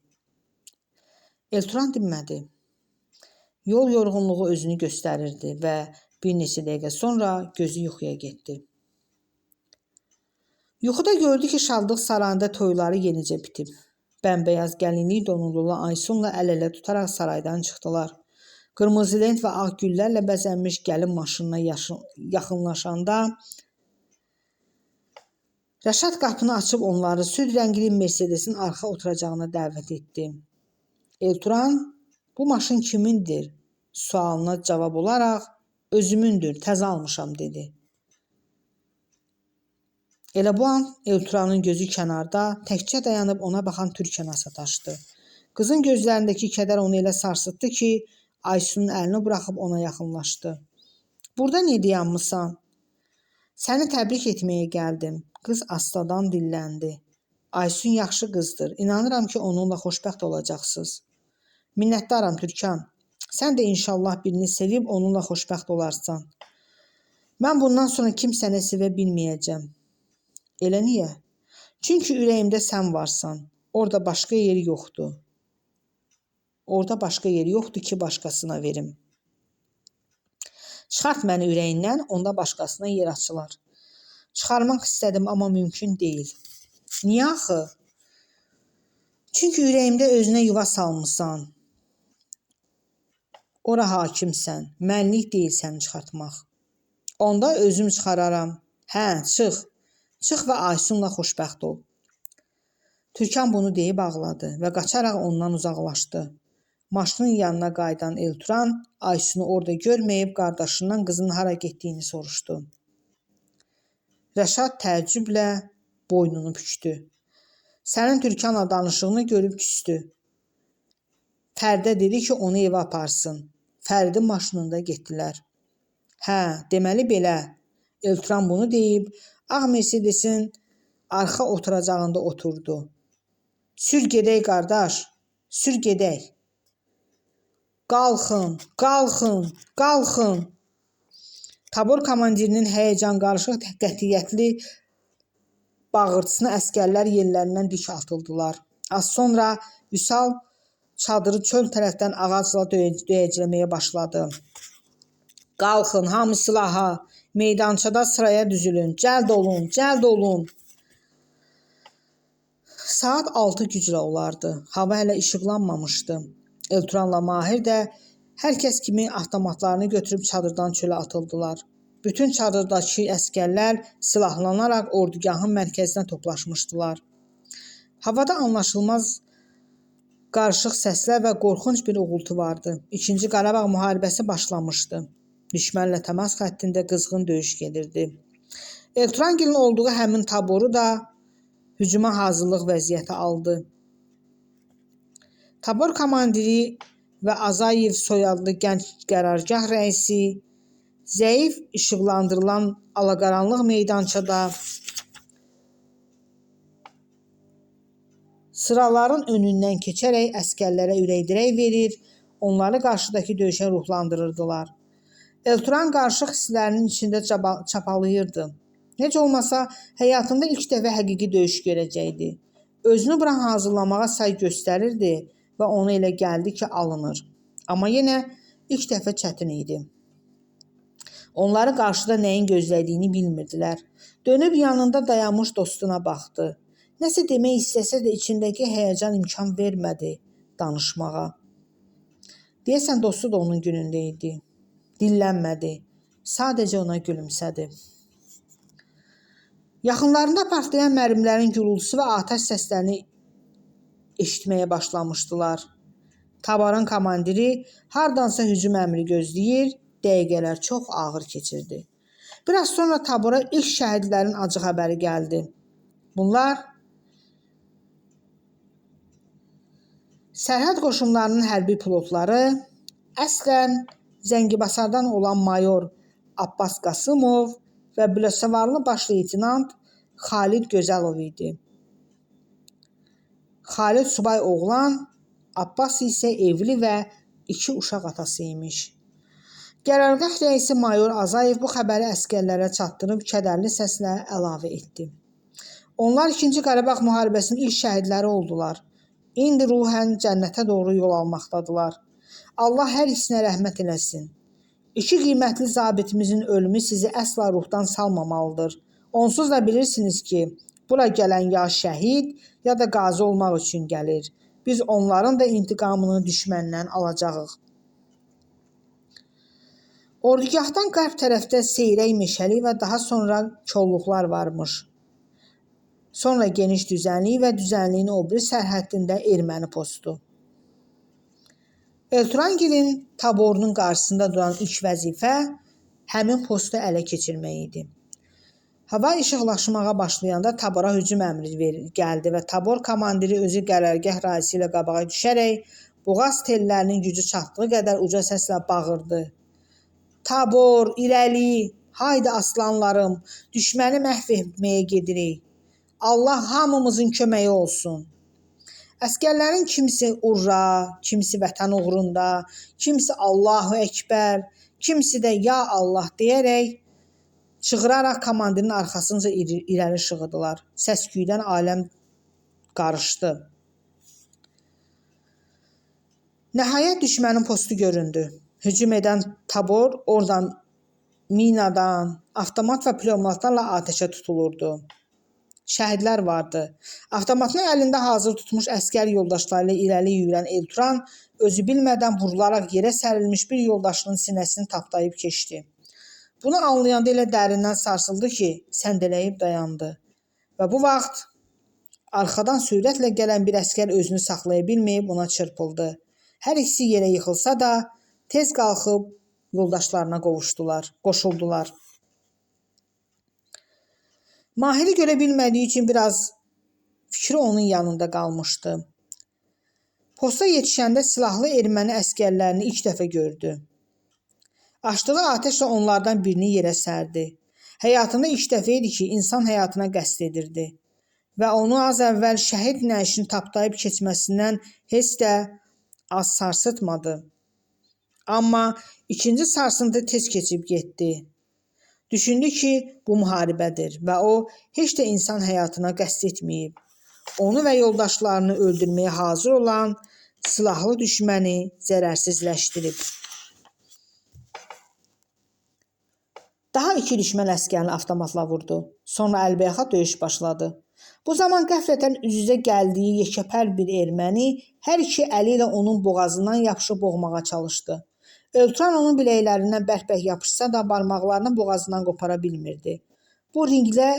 Elturan dinmədi. Yol yorğunluğu özünü göstərirdi və bir neçə dəqiqə sonra gözü yuxuya getdi. Yuxuda gördü ki, Şadlıq sarayında toyları yenicə bitib. Bəmbəyaz gəlinlik donululu Aysunla əl-ələ tutaraq saraydan çıxdılar. Qırmızı lent və ağ güllərlə bəzənmiş gəlin maşınına yaxınlaşanda Rəşad qapını açıb onları süd rəngli Mercedesin arxa oturacağına dəvət etdi. Elturan, bu maşın kimindir? Sualına cavab olaraq, özümündür, təzə almışam, dedi. Elə bu an Elturanın gözü kənarda təkcə dayanıb ona baxan Türkana sataşdı. Qızın gözlərindəki kədər onu elə sarsıtdı ki, Aysunun əlini buraxıb ona yaxınlaşdı. Burada nə dayanmısan? Səni təbrik etməyə gəldim. Qız astadan dilləndi. Aysun yaxşı qızdır. İnanıram ki, onunla xoşbəxt olacaqsınız. Minnətdaram Türkan. Sən də inşallah birini sevib onunla xoşbəxt olarsan. Mən bundan sonra kimsəni sevə bilməyəcəm. Elə niyə? Çünki ürəyimdə sən varsan. Orada başqa yeri yoxdur. Orada başqa yeri yoxdur ki, başqasına verim. Çıxart məni ürəyindən, onda başqasına yer açılar. Çıxarmaq istədim, amma mümkün deyil. Niyə axı? Çünki ürəyimdə özünə yuva salmışsan. Ora hakimsən, mənlik deyil səni çıxartmaq. Onda özüm çıxararam. Hə, çıx. Çıx və Aysunla xoşbəxt ol. Türkan bunu deyib ağladı və qaçaraq ondan uzaqlaşdı. Maşının yanına qayıdan Elturan Aysunu orada görməyib qardaşından qızın hara getdiyini soruşdu. Rəşad təəccüblə boynunu bükdü. Sənin Türkanla danışığını görüb küstü. Fərdə dedi ki, onu evə aparsın. Fəridin maşınında getdilər. Hə, deməli belə. Elturan bunu deyib, ağ Mercedesin arxa oturacağında oturdu. Sür gedək qardaş, sür gedək. Qalxın, qalxın, qalxın. Tabor komandirinin həyəcan qarışıq qətiyyətli bağırtısına əskərlər yerlərindən dik atıldılar. Az sonra Vüsal çadırı çöl tərəfdən ağacla döyəcləməyə başladı. Qalxın, hamı silaha, meydançada sıraya düzülün, cəld olun, cəld olun. Saat 6 güclə olardı. Hava hələ işıqlanmamışdı. Elturanla Mahir də hər kəs kimi avtomatlarını götürüb çadırdan çölə atıldılar. Bütün çadırdakı əskərlər silahlanaraq ordugahın mərkəzinə toplaşmışdılar. Havada anlaşılmaz qarışıq səslər və qorxunc bir uğultu vardı. İkinci Qarabağ müharibəsi başlamışdı. Düşmənlə təmas xəttində qızğın döyüş gedirdi. Elturangilin olduğu həmin taboru da hücuma hazırlıq vəziyyəti aldı. Tabor komandiri və Azayev soyadlı gənc qərargah rəisi zəif işıqlandırılan alaqaranlıq meydançada sıraların önündən keçərək əskərlərə ürək-dirək verir, onları qarşıdakı döyüşə ruhlandırırdılar. Elturan qarışıq hisslərinin içində çapalayırdı. Necə olmasa, həyatında ilk dəfə həqiqi döyüş görəcəkdi. Özünü buna hazırlamağa say göstərirdi və ona elə gəldi ki, alınır. Amma yenə ilk dəfə çətin idi. Onları qarşıda nəyin gözlədiyini bilmirdilər. Dönüb yanında dayanmış dostuna baxdı. Nəsə demək istəsə də içindəki həyəcan imkan vermədi danışmağa. Deyəsən dostu da onun günündə idi. Dillənmədi. Sadəcə ona gülümsədi. Yaxınlarında partlayan mərmilərin gürültüsü və atəş səslərini eşitməyə başlamışdılar. Taborun komandiri hardansa hücum əmri gözləyir, dəqiqələr çox ağır keçirdi. Biraz sonra tabora ilk şəhidlərin acı xəbəri gəldi. Bunlar Sərhəd qoşunlarının hərbi pilotları əslən Zəngibasardan olan mayor Abbas Qasımov və Biləsuvarlı baş leytenant Xalid Gözəlov idi. Xalid subay oğlan, Abbas isə evli və 2 uşaq atası imiş. Qərargah rəisi mayor Azayev bu xəbəri əskərlərə çatdırıb kədərli səslə əlavə etdi. Onlar 2-ci Qarabağ müharibəsinin ilk şəhidləri oldular. İndi ruhən cənnətə doğru yol almaqdadılar. Allah hər ikisinə rəhmət eləsin. 2 qiymətli zabitimizin ölümü sizi əsla ruhdan salmamalıdır. Onsuz da bilirsiniz ki, bura gələn ya şəhid, ya da qazi olmaq üçün gəlir. Biz onların da intiqamını düşməndən alacağıq. Ordugahdan qərb tərəfdə seyrək meşəli və daha sonra kolluqlar varmış. Sonra geniş düzənlik və düzənliyin o biri sərhəddində erməni postu. Elturangilin taborunun qarşısında duran ilk vəzifə həmin postu ələ keçirmək idi. Hava işıqlaşmağa başlayanda tabora hücum əmri gəldi və tabor komandiri özü qərargah raisi ilə qabağa düşərək boğaz tellərinin gücü çatdığı qədər uca səslə bağırdı. Tabor, irəli, haydi aslanlarım, düşməni məhv etməyə gedirik. Allah hamımızın köməyi olsun. Əskərlərin kimisi urra, kimisi vətən uğrunda, kimisi Allahu Əkbər, kimisi də ya Allah deyərək çığıraraq komandirin arxasınca irəli şığıdılar. Səsküydən aləm qarışdı. Nəhayət düşmənin postu göründü. Hücum edən tabor oradan minadan, avtomat və pnevmatlarla atəşə tutulurdu. Şəhidlər vardı. Avtomatını əlində hazır tutmuş əskər yoldaşları ilə irəli yüyürən Elturan özü bilmədən vurularaq yerə sərilmiş bir yoldaşının sinəsini tapdayıb keçdi. Bunu anlayanda elə dərindən sarsıldı ki, səndələyib dayandı. Və bu vaxt arxadan sürətlə gələn bir əskər özünü saxlaya bilməyib ona çırpıldı. Hər ikisi yerə yıxılsa da tez qalxıb yoldaşlarına qoşuldular. Mahiri görə bilmədiyi üçün biraz fikri onun yanında qalmışdı. Posta yetişəndə silahlı erməni əskərlərini ilk dəfə gördü. Açdığı atəşlə onlardan birini yerə sərdi. Həyatında ilk dəfə idi ki, insan həyatına qəsd edirdi və onu az əvvəl şəhid nəşini tapdayıb keçməsindən heç də az sarsıtmadı. Amma ikinci sarsıntı tez keçib getdi. Düşündü ki, bu müharibədir və o heç də insan həyatına qəsd etməyib. Onu və yoldaşlarını öldürməyə hazır olan silahlı düşməni zərərsizləşdirib. Daha 2 düşmən əskərini avtomatla vurdu. Sonra əlbəyaxa döyüş başladı. Bu zaman qəflətən üz-üzə gəldiyi yekəpər bir erməni hər 2 əli ilə onun boğazından yapışıb boğmağa çalışdı. Elturan onun biləklərindən bərk-bərk yapışsa da barmaqlarını boğazından qopara bilmirdi. Bu ringlə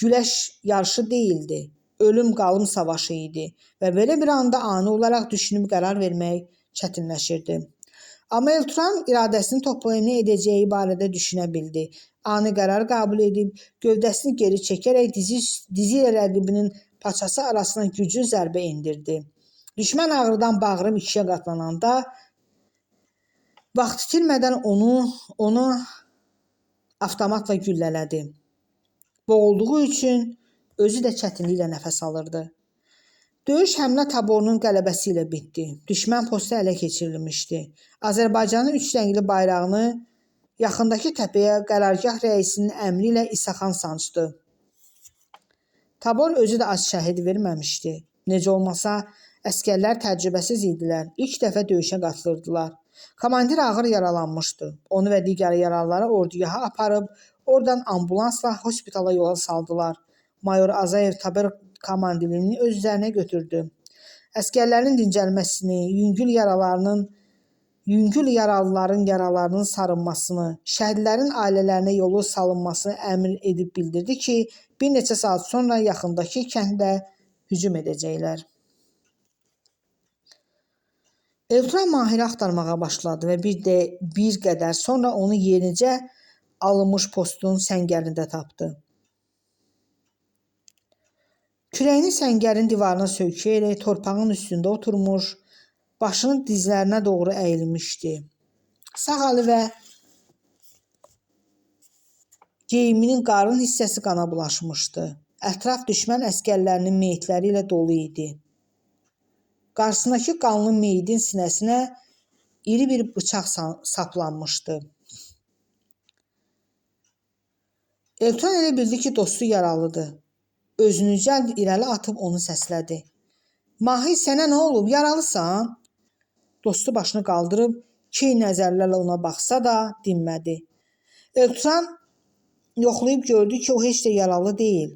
güləş yarışı deyildi, ölüm-qalım savaşı idi və belə bir anda ani olaraq düşünüb qərar vermək çətinləşirdi. Amma Elturan iradəsini toplayıb nə edəcəyi barədə düşünə bildi. Ani qərar qəbul edib, gövdəsini geri çəkərək dizi ilə rəqibinin paçası arasına güclü zərbə endirdi. Düşmən ağrıdan bağrım 2-yə qatlananda vaxt itirmədən onu avtomatla güllələdi. Boğulduğu üçün özü də çətinliklə nəfəs alırdı. Döyüş həmlə taborunun qələbəsi ilə bitdi. Düşmən postu ələ keçirilmişdi. Azərbaycanın 3 rəngli bayrağını yaxındakı təpəyə qərargah rəisinin əmri ilə İsaxan sancdı. Tabor özü də az şəhid verməmişdi. Necə olmasa, əskərlər təcrübəsiz idilər. İlk dəfə döyüşə qatılırdılar. Komandir ağır yaralanmışdı. Onu və digər yaralıları ordugaha aparıb, oradan ambulansla hospitala yola saldılar. Mayor Azayev tabor komandirini öz üzərinə götürdü. Əskərlərin dincəlməsini, yüngül yaralıların yaralarının sarınmasını, şəhidlərin ailələrinə yolu salınmasını əmr edib bildirdi ki, bir neçə saat sonra yaxındakı kəndə hücum edəcəklər. Elturan Mahiri axtarmağa başladı və bir qədər sonra onu yenicə alınmış postun səngərində tapdı. Kürəyini səngərin divarına söykəyərək torpağın üstündə oturmuş, başını dizlərinə doğru əyilmişdi. Sağ əli və geyiminin qarın hissəsi qana bulaşmışdı. Ətraf düşmən əskərlərinin meyitləri ilə dolu idi. Qarşısındakı qanlı meyitin sinəsinə iri bir bıçaq saplanmışdı. Eltran elə bildi ki, dostu yaralıdır. Özünü cəld irəli atıb onu səslədi. Mahir, sənə nə olub, yaralısan? Dostu başını qaldırıb, key nəzərlərlə ona baxsa da dinmədi. Eltran yoxlayıb gördü ki, o heç də yaralı deyil.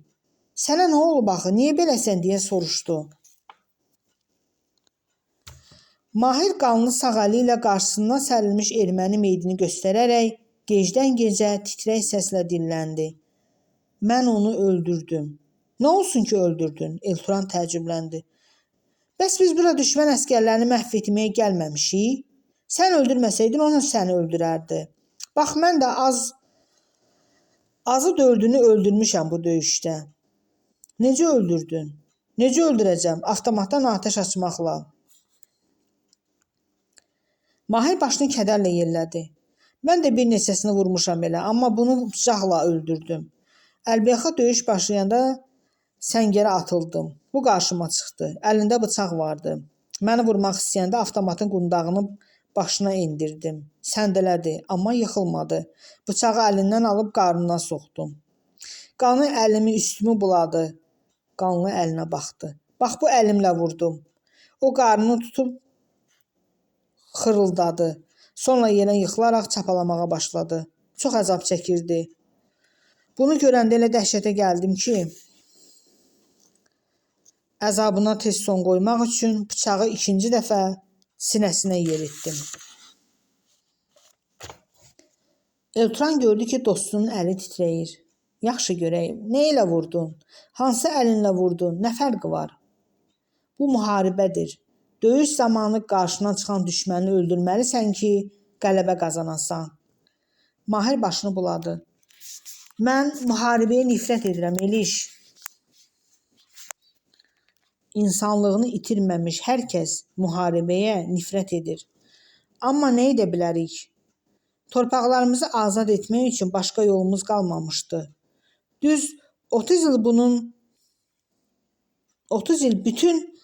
Sənə nə olub axı, niyə beləsən deyə soruşdu. Mahir qanlı sağ əli ilə qarşısından sərilmiş erməni meyidini göstərərək gecdən gecə titrək səslə dinləndi. Mən onu öldürdüm. Nə olsun ki öldürdün? Eltran təəccübləndi. Bəs biz bura düşmən əskərlərini məhv etməyə gəlməmişik? Sən öldürməsəydin, onu səni öldürərdi. Bax, mən də azı 4-ünü öldürmüşəm bu döyüşdə. Necə öldürdün? Necə öldürəcəm? Avtomatdan atəş açmaqla. Mahir başını kədərlə yellədi. Mən də bir neçəsini vurmuşam elə, amma bunu bıçaqla öldürdüm. Əlbəyaxa döyüş başlayanda səngərə atıldım. Bu qarşıma çıxdı. Əlində bıçaq vardı. Məni vurmaq istəyəndə avtomatın qundağını başına indirdim. Səndələdi, amma yıxılmadı. Bıçağı əlindən alıb qarnına soxdum. Qanı əlimi üstümü buladı. Qanlı əlinə baxdı. Bax, bu əlimlə vurdum. O qarnını tutub xırıldadı. Sonra yerə yıxılaraq çapalamağa başladı. Çox əzab çəkirdi. Bunu görəndə elə dəhşətə gəldim ki, əzabına tez son qoymaq üçün bıçağı 2-ci dəfə sinəsinə yeritdim. Eltran gördü ki, dostunun əli titrəyir. Yaxşı görəyim, nə ilə vurdun? Hansı əlinlə vurdun? Nə fərqi var? Bu müharibədir. Döyüş zamanı qarşına çıxan düşməni öldürməlisən ki, qələbə qazanasan. Mahir başını buladı. Mən müharibəyə nifrət edirəm, Eliş. İnsanlığını itirməmiş hər kəs müharibəyə nifrət edir. Amma nə edə bilərik? Torpaqlarımızı azad etmək üçün başqa yolumuz qalmamışdı. Düz 30 il bütün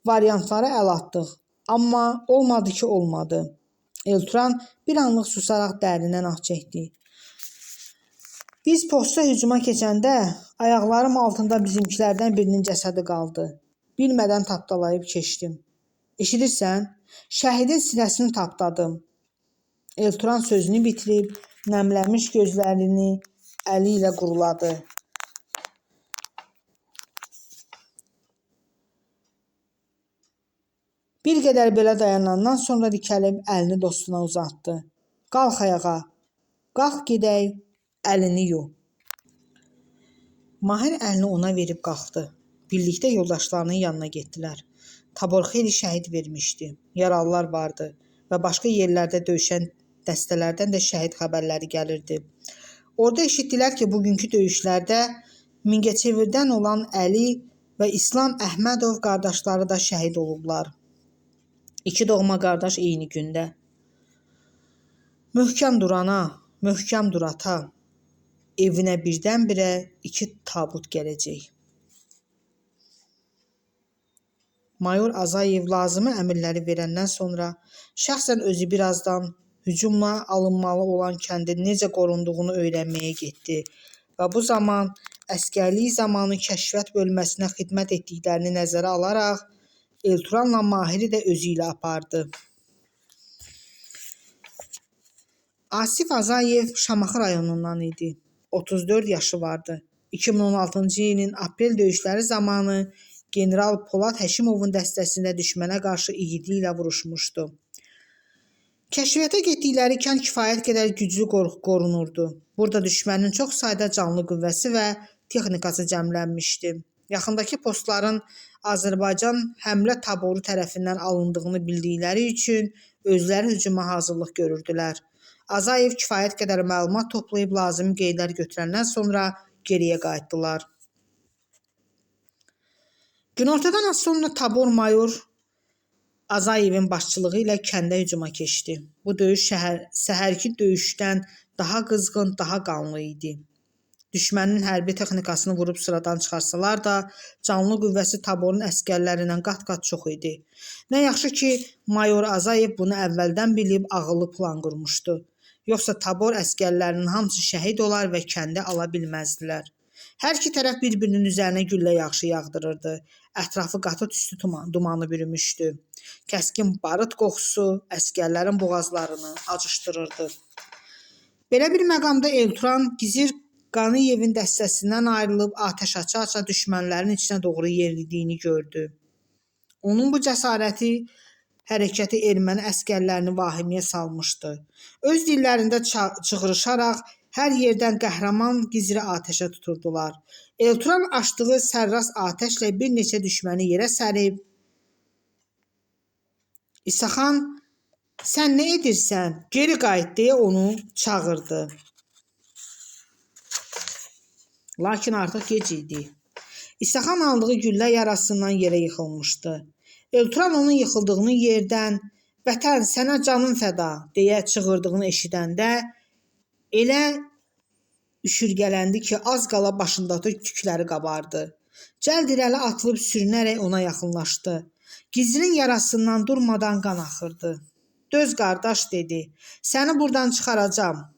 variantlara əl atdıq. Amma olmadı ki, olmadı. Eltran bir anlıq susaraq dərindən ah çəkdi. Biz posta hücuma keçəndə ayaqlarım altında bizimkilərdən birinin cəsədi qaldı. Bilmədən tapdalayıb keçdim. Eşidirsən? Şəhidin sinəsini tapdadım. Eltran sözünü bitirib, nəmləmiş gözlərini əli ilə quruladı. Bir qədər belə dayanandan sonra dikəlib əlini dostuna uzatdı. Qalx ayağa, qalx gedək, əlini yu. Mahir əlini ona verib qalxdı. Birlikdə yoldaşlarının yanına getdilər. Tabor xeyli şəhid vermişdi. Yaralılar vardı və başqa yerlərdə döyüşən dəstələrdən də şəhid xəbərləri gəlirdi. Orada eşitdilər ki, bugünkü döyüşlərdə Mingəçevirdən olan Əli və İslam Əhmədov qardaşları da şəhid olublar. 2 doğma qardaş eyni gündə. Möhkəm dur ana, möhkəm dur ata. Evinə birdən-birə 2 tabut gələcək. Mayor Azayev lazımi əmrləri verəndən sonra şəxsən özü birazdan hücumla alınmalı olan kəndin necə qorunduğunu öyrənməyə getdi və bu zaman əskərlik zamanı kəşfiyyat bölməsinə xidmət etdiklərini nəzərə alaraq Eltranla Mahiri də özü ilə apardı. Asif Azayev Şamaxı rayonundan idi. 34 yaşı vardı. 2016-cı ilin aprel döyüşləri zamanı General Polad Həşimovun dəstəsində düşmənə qarşı igidliklə vuruşmuşdu. Kəşfiyyata getdikləri kənd kifayət qədər güclü qorunurdu. Burada düşmənin çox sayda canlı qüvvəsi və texnikası cəmlənmişdi. Yaxındakı postların Azərbaycan həmlə taboru tərəfindən alındığını bildikləri üçün özləri hücuma hazırlıq görürdülər. Azayev kifayət qədər məlumat toplayıb lazımi qeydlər götürəndən sonra geriyə qayıtdılar. Günortadan az sonra tabor mayor Azayevin başçılığı ilə kəndə hücuma keçdi. Bu döyüş səhərki döyüşdən daha qızğın, daha qanlı idi. Düşmənin hərbi texnikasını vurub sıradan çıxarsalar da, canlı qüvvəsi taborun əsgərlərindən qat-qat çox idi. Nə yaxşı ki, mayor Azayev bunu əvvəldən bilib ağıllı plan qurmuşdu. Yoxsa tabor əsgərlərinin hamısı şəhid olar və kəndi ala bilməzdilər. Hər iki tərəf bir-birinin üzərinə güllə yağışı yağdırırdı. Ətrafı qatı tüstü dumanı bürümüşdü. Kəskin barıt qoxusu əsgərlərin boğazlarını acışdırırdı. Belə bir məqamda Elturan Gizir Qaniyevin dəstəsindən ayrılıb atəş aça-aça düşmənlərin içinə doğru yeridiyini gördü. Onun bu cəsarəti hərəkəti erməni əsgərlərini vahiməyə salmışdı. Öz dillərində çığırışaraq hər yerdən qəhrəman Gizri atəşə tuturdular. Elturan açdığı sərrast atəşlə bir neçə düşməni yerə sərib, İsaxan, sən nə edirsən? Geri qayıt deyə onu çağırdı. Lakin artıq gec idi. İsaxan aldığı güllə yarasından yerə yıxılmışdı. Elturan onun yıxıldığını yerdən "Vətən, sənə canım fəda" deyə çığırdığını eşidəndə elə üşürgələndi ki, az qala başındakı tükləri qabardı. Cəld irəli atılıb sürünərək ona yaxınlaşdı. Gizrin yarasından durmadan qan axırdı. "Döz qardaş" dedi. "Səni buradan çıxaracağam."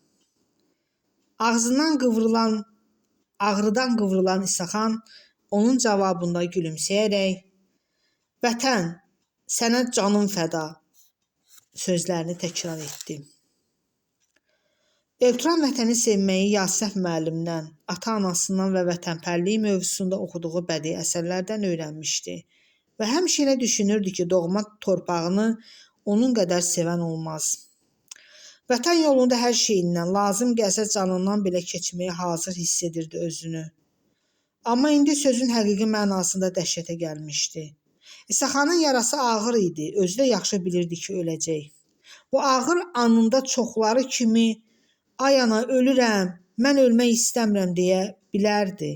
Ağrıdan qıvrılan İsaxan onun cavabında gülümsəyərək "Vətən, sənə canım fəda" sözlərini təkrar etdi. Elturan vətəni sevməyi Yasəf müəllimdən, ata-anasından və vətənpərliyi mövzusunda oxuduğu bədii əsərlərdən öyrənmişdi və həmişə elə düşünürdü ki, doğma torpağını onun qədər sevən olmaz. Vətən yolunda hər şeyindən, lazım gəlsə canından belə keçməyə hazır hiss edirdi özünü. Amma indi sözün həqiqi mənasında dəhşətə gəlmişdi. İsaxanın yarası ağır idi, özü də yaxşı bilirdi ki, öləcək. Bu ağır anında çoxları kimi "Ay ana, ölürəm, mən ölmək istəmirəm" deyə bilərdi.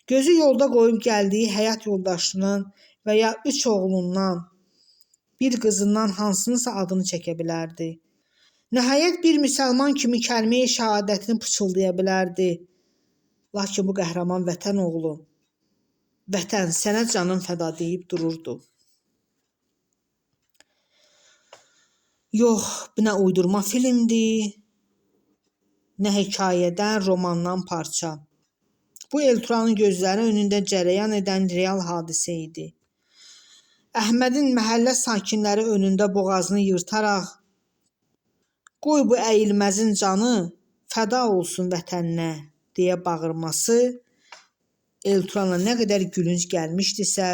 Gözü yolda qoyub gəldiyi həyat yoldaşının və ya 3 oğlundan, bir qızından hansınısa adını çəkə bilərdi. Nəhayət bir müsəlman kimi kəlmə-i şəhadətini pıçıldaya bilərdi. Lakin bu qəhrəman vətən oğlu, "Vətən, sənə canım fəda" deyib dururdu. Yox, bu nə uydurma filmdir, nə hekayədən, romandan parça. Bu Elturanın gözləri önündə cərəyan edən real hadisə idi. Əhmədin məhəllə sakinləri önündə boğazını yırtaraq "Qoy bu əyilməzin canı fəda olsun vətəninə" deyə bağırması Elturana nə qədər gülünc gəlmişdisə,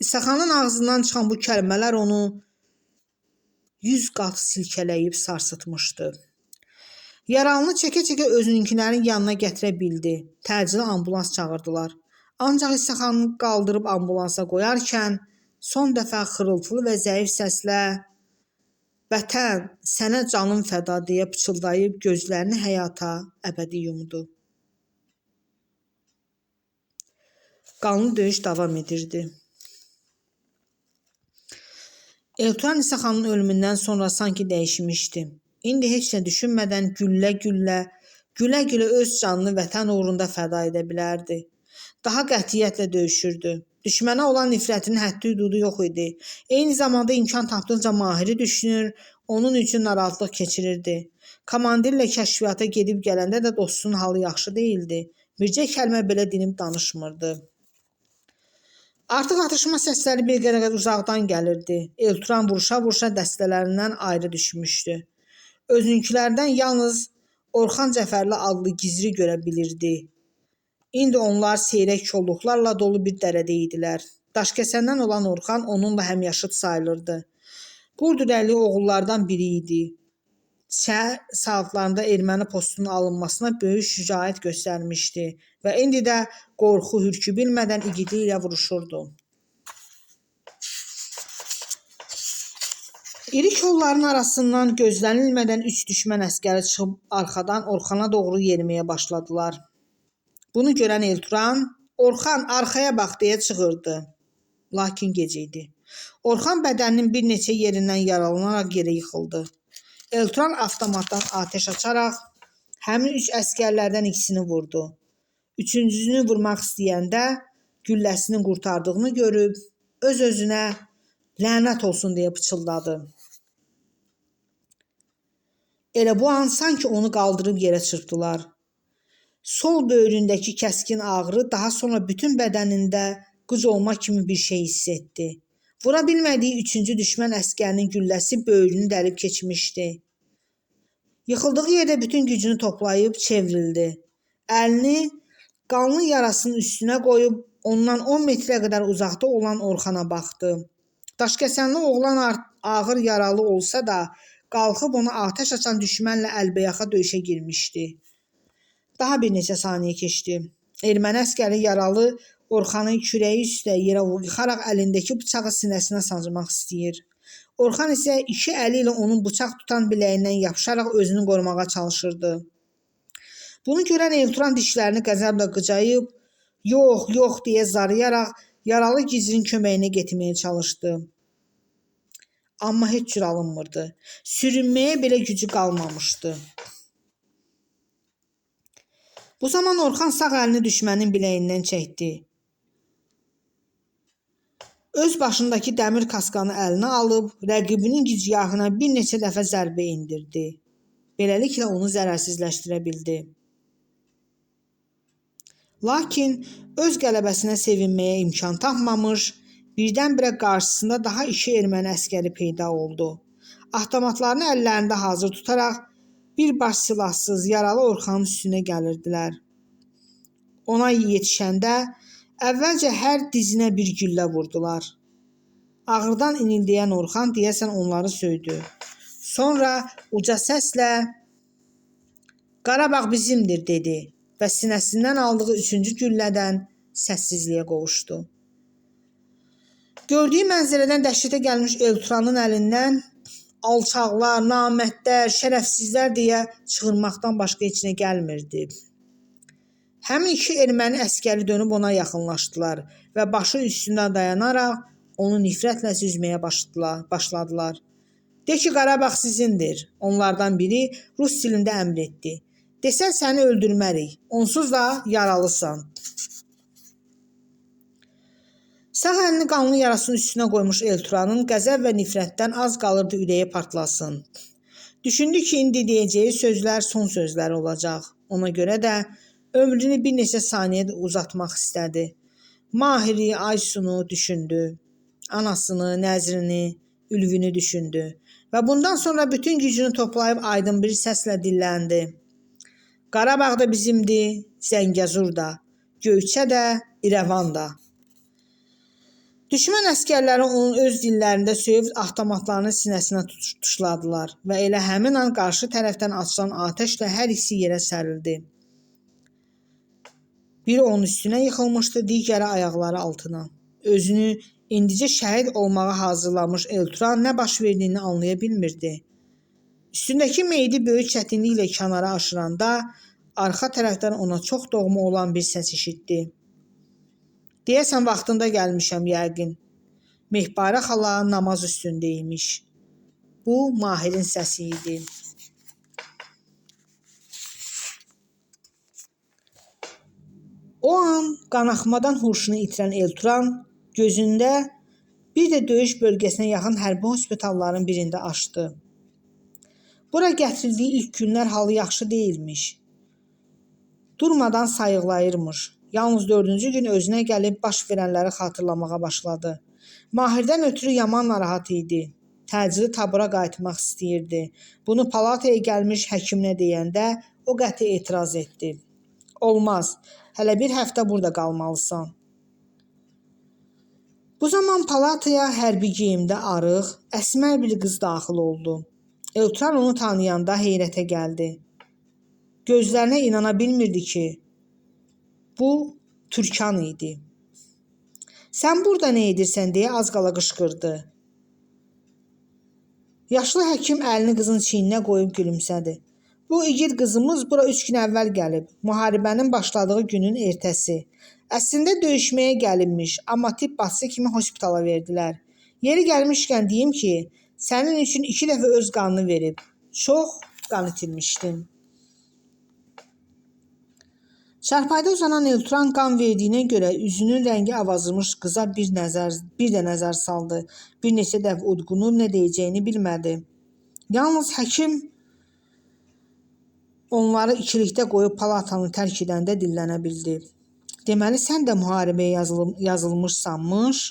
İsaxanın ağzından çıxan bu kəlmələr onu 100 qat silkələyib sarsıtmışdı. Yaralını çəkə-çəkə özününkilərin yanına gətirə bildi. Təcili ambulans çağırdılar. Ancaq İsaxanı qaldırıb ambulansa qoyarkən son dəfə xırıltılı və zəif səslə "Vətən, sənə canım fəda" deyə pıçıldayıb gözlərini həyata əbədi yumdu. Qanlı döyüş davam edirdi. Elturan İsaxanın ölümündən sonra sanki dəyişmişdi. İndi heç nə düşünmədən gülə-gülə öz canını vətən uğrunda fəda edə bilərdi. Daha qətiyyətlə döyüşürdü. Düşmənə olan nifrətinin həddi-hüdudu yox idi. Eyni zamanda imkan tapdıqca Mahiri düşünür, onun üçün narahatlıq keçirirdi. Komandirlə kəşfiyyata gedib gələndə də dostunun halı yaxşı deyildi. Bircə kəlmə belə dinib danışmırdı. Artıq atışma səsləri bir qədər uzaqdan gəlirdi. Elturan vuruşa-vuruşa dəstələrindən ayrı düşmüşdü. Özünkilərdən yalnız Orxan Cəfərli adlı Gizri görə bilirdi. İndi onlar seyrək kolluqlarla dolu bir dərədə idilər. Daşkəsəndən olan Orxan onunla həmyaşıd sayılırdı. Qurdürəli oğullardan biri idi. Şəhər saatlarında erməni postunun alınmasına böyük şücaət göstərmişdi və indi də qorxu, hürkü bilmədən igidliyi ilə vuruşurdu. İri kolların arasından gözlənilmədən 3 düşmən əskəri çıxıb arxadan Orxana doğru yeriməyə başladılar. Bunu görən Elturan Orxan, arxaya bax deyə çığırdı. Lakin gec idi. Orxan bədəninin bir neçə yerindən yaralanaraq yerə yıxıldı. Eltran avtomatdan atəş açaraq həmin 3 əsgərlərdən ikisini vurdu. Üçüncüsünü vurmaq istəyəndə gülləsinin qurtardığını görüb öz-özünə lənət olsun deyə pıçıldadı. Elə bu an sanki onu qaldırıb yerə çırpdılar. Sol böyründəki kəskin ağrı daha sonra bütün bədənində qıc olma kimi bir şey hiss etdi. Vura bilmədiyi 3-cü düşmən əsgərinin gülləsi böyrünü dəlib keçmişdi. Yıxıldığı yerdə bütün gücünü toplayıb çevrildi. Əlini qanlı yarasının üstünə qoyub ondan 10 metrə qədər uzaqda olan Orxana baxdı. Daşkəsənli oğlan ağır yaralı olsa da qalxıb ona atəş açan düşmənlə əlbəyaxa döyüşə girmişdi. Daha bir neçə saniyə keçdi. Erməni əskəri yaralı Orxanın kürəyi üstə yerə yıxaraq əlindəki bıçağı sinəsinə sancmaq istəyir. Orxan isə iki əli ilə onun bıçaq tutan biləyindən yapışaraq özünü qorumağa çalışırdı. Bunu görən Eltran dişlərini qəzəblə qıcayıb, yox, yox deyə zarıyaraq yaralı gizrin köməyinə getməyə çalışdı. Amma heç cür alınmırdı. Sürünməyə belə gücü qalmamışdı. Bu zaman Orxan sağ əlini düşmənin biləyindən çəkdi. Öz başındakı dəmir kaskanı əlinə alıb, rəqibinin gicgahına bir neçə dəfə zərbə indirdi. Beləliklə onu zərərsizləşdirə bildi. Lakin öz qələbəsinə sevinməyə imkan tapmamış, birdən-birə qarşısında daha 2 erməni əskəri peyda oldu. Avtomatlarını əllərində hazır tutaraq bir baş silahsız yaralı Orxanın üstünə gəlirdilər. Ona yetişəndə əvvəlcə hər dizinə bir güllə vurdular. Ağrıdan inildəyən Orxan deyəsən onları söydü. Sonra uca səslə "Qarabağ bizimdir" dedi və sinəsindən aldığı 3-cü güllədən səssizliyə qovuşdu. Gördüyü mənzərədən dəhşətə gəlmiş Eltranın əlindən alçaqlar, namərdlər, şərəfsizlər deyə çığırmaqdan başqa heç nə gəlmirdi. Həmin 2 erməni əskəri dönüb ona yaxınlaşdılar və başı üstündə dayanaraq onu nifrətlə süzməyə başladılar. "De ki, Qarabağ sizindir." Onlardan biri rus dilində əmr etdi. "Desən səni öldürmərik, onsuz da yaralısan." Sağ əlini qanlı yarasının üstünə qoymuş Eltranın qəzəb və nifrətdən az qalırdı ürəyi partlasın. Düşündü ki, indi deyəcəyi sözlər son sözləri olacaq. Ona görə də ömrünü bir neçə saniyə uzatmaq istədi. Mahiri, Aysunu düşündü. Anasını, Nəzrini, Ülvünü düşündü. Və bundan sonra bütün gücünü toplayıb aydın bir səslə dilləndi. "Qarabağ da bizimdir, Zəngəzur da, Göyçə də, İrəvan da." Düşmən əskərləri onun öz dillərində söyüb avtomatlarını sinəsinə tuşladılar və elə həmin an qarşı tərəfdən açılan atəşlə hər ikisi yerə sərildi. Biri onun üstünə yıxılmışdı, digəri ayaqları altına. Özünü indicə şəhid olmağa hazırlamış Eltran nə baş verdiyini anlaya bilmirdi. Üstündəki meyidi böyük çətinliklə kənara aşıranda arxa tərəfdən ona çox doğma olan bir səs eşitdi. "Deyəsən vaxtında gəlmişəm yəqin." Mehbarə xala namaz üstündəymiş. Bu Mahirin səsi idi. O an qanaxmadan huşunu itirən Eltran gözündə bir də döyüş bölgəsinə yaxın hərbi hospitalların birində açdı. Bura gətirildiyi ilk günlər halı yaxşı deyilmiş. Durmadan sayıqlayırmış. Yalnız 4-cü gün özünə gəlib baş verənləri xatırlamağa başladı. Mahirdən ötürü yaman narahat idi. Təcili tabura qayıtmaq istəyirdi. Bunu palataya gəlmiş həkiminə deyəndə o qəti etiraz etdi. "Olmaz, hələ bir həftə burada qalmalısan." Bu zaman palataya hərbi geyimdə arıq, əsmər bir qız daxil oldu. Eltran onu tanıyanda heyrətə gəldi. Gözlərinə inana bilmirdi ki, bu Türkan idi. "Sən burada nə edirsən?" deyə az qala qışqırdı. Yaşlı həkim əlini qızın çiyninə qoyub gülümsədi. "Bu igid qızımız bura 3 gün əvvəl gəlib. Müharibənin başladığı günün ertəsi. Əslində döyüşməyə gəlinmiş, amma tibb bacısı kimi hospitala verdilər. Yeri gəlmişkən deyim ki, sənin üçün 2 dəfə öz qanını verib. Çox qan itirmişdin. Çarpayda uzanan Elturan qan verdiyinə görə üzünün rəngi avazımış qıza bir də nəzər saldı. Bir neçə dəfə udqunub nə deyəcəyini bilmədi. Yalnız həkim onları ikilikdə qoyub palatanı tərk edəndə dillənə bildi. Deməli, sən də müharibəyə yazılmışsanmış?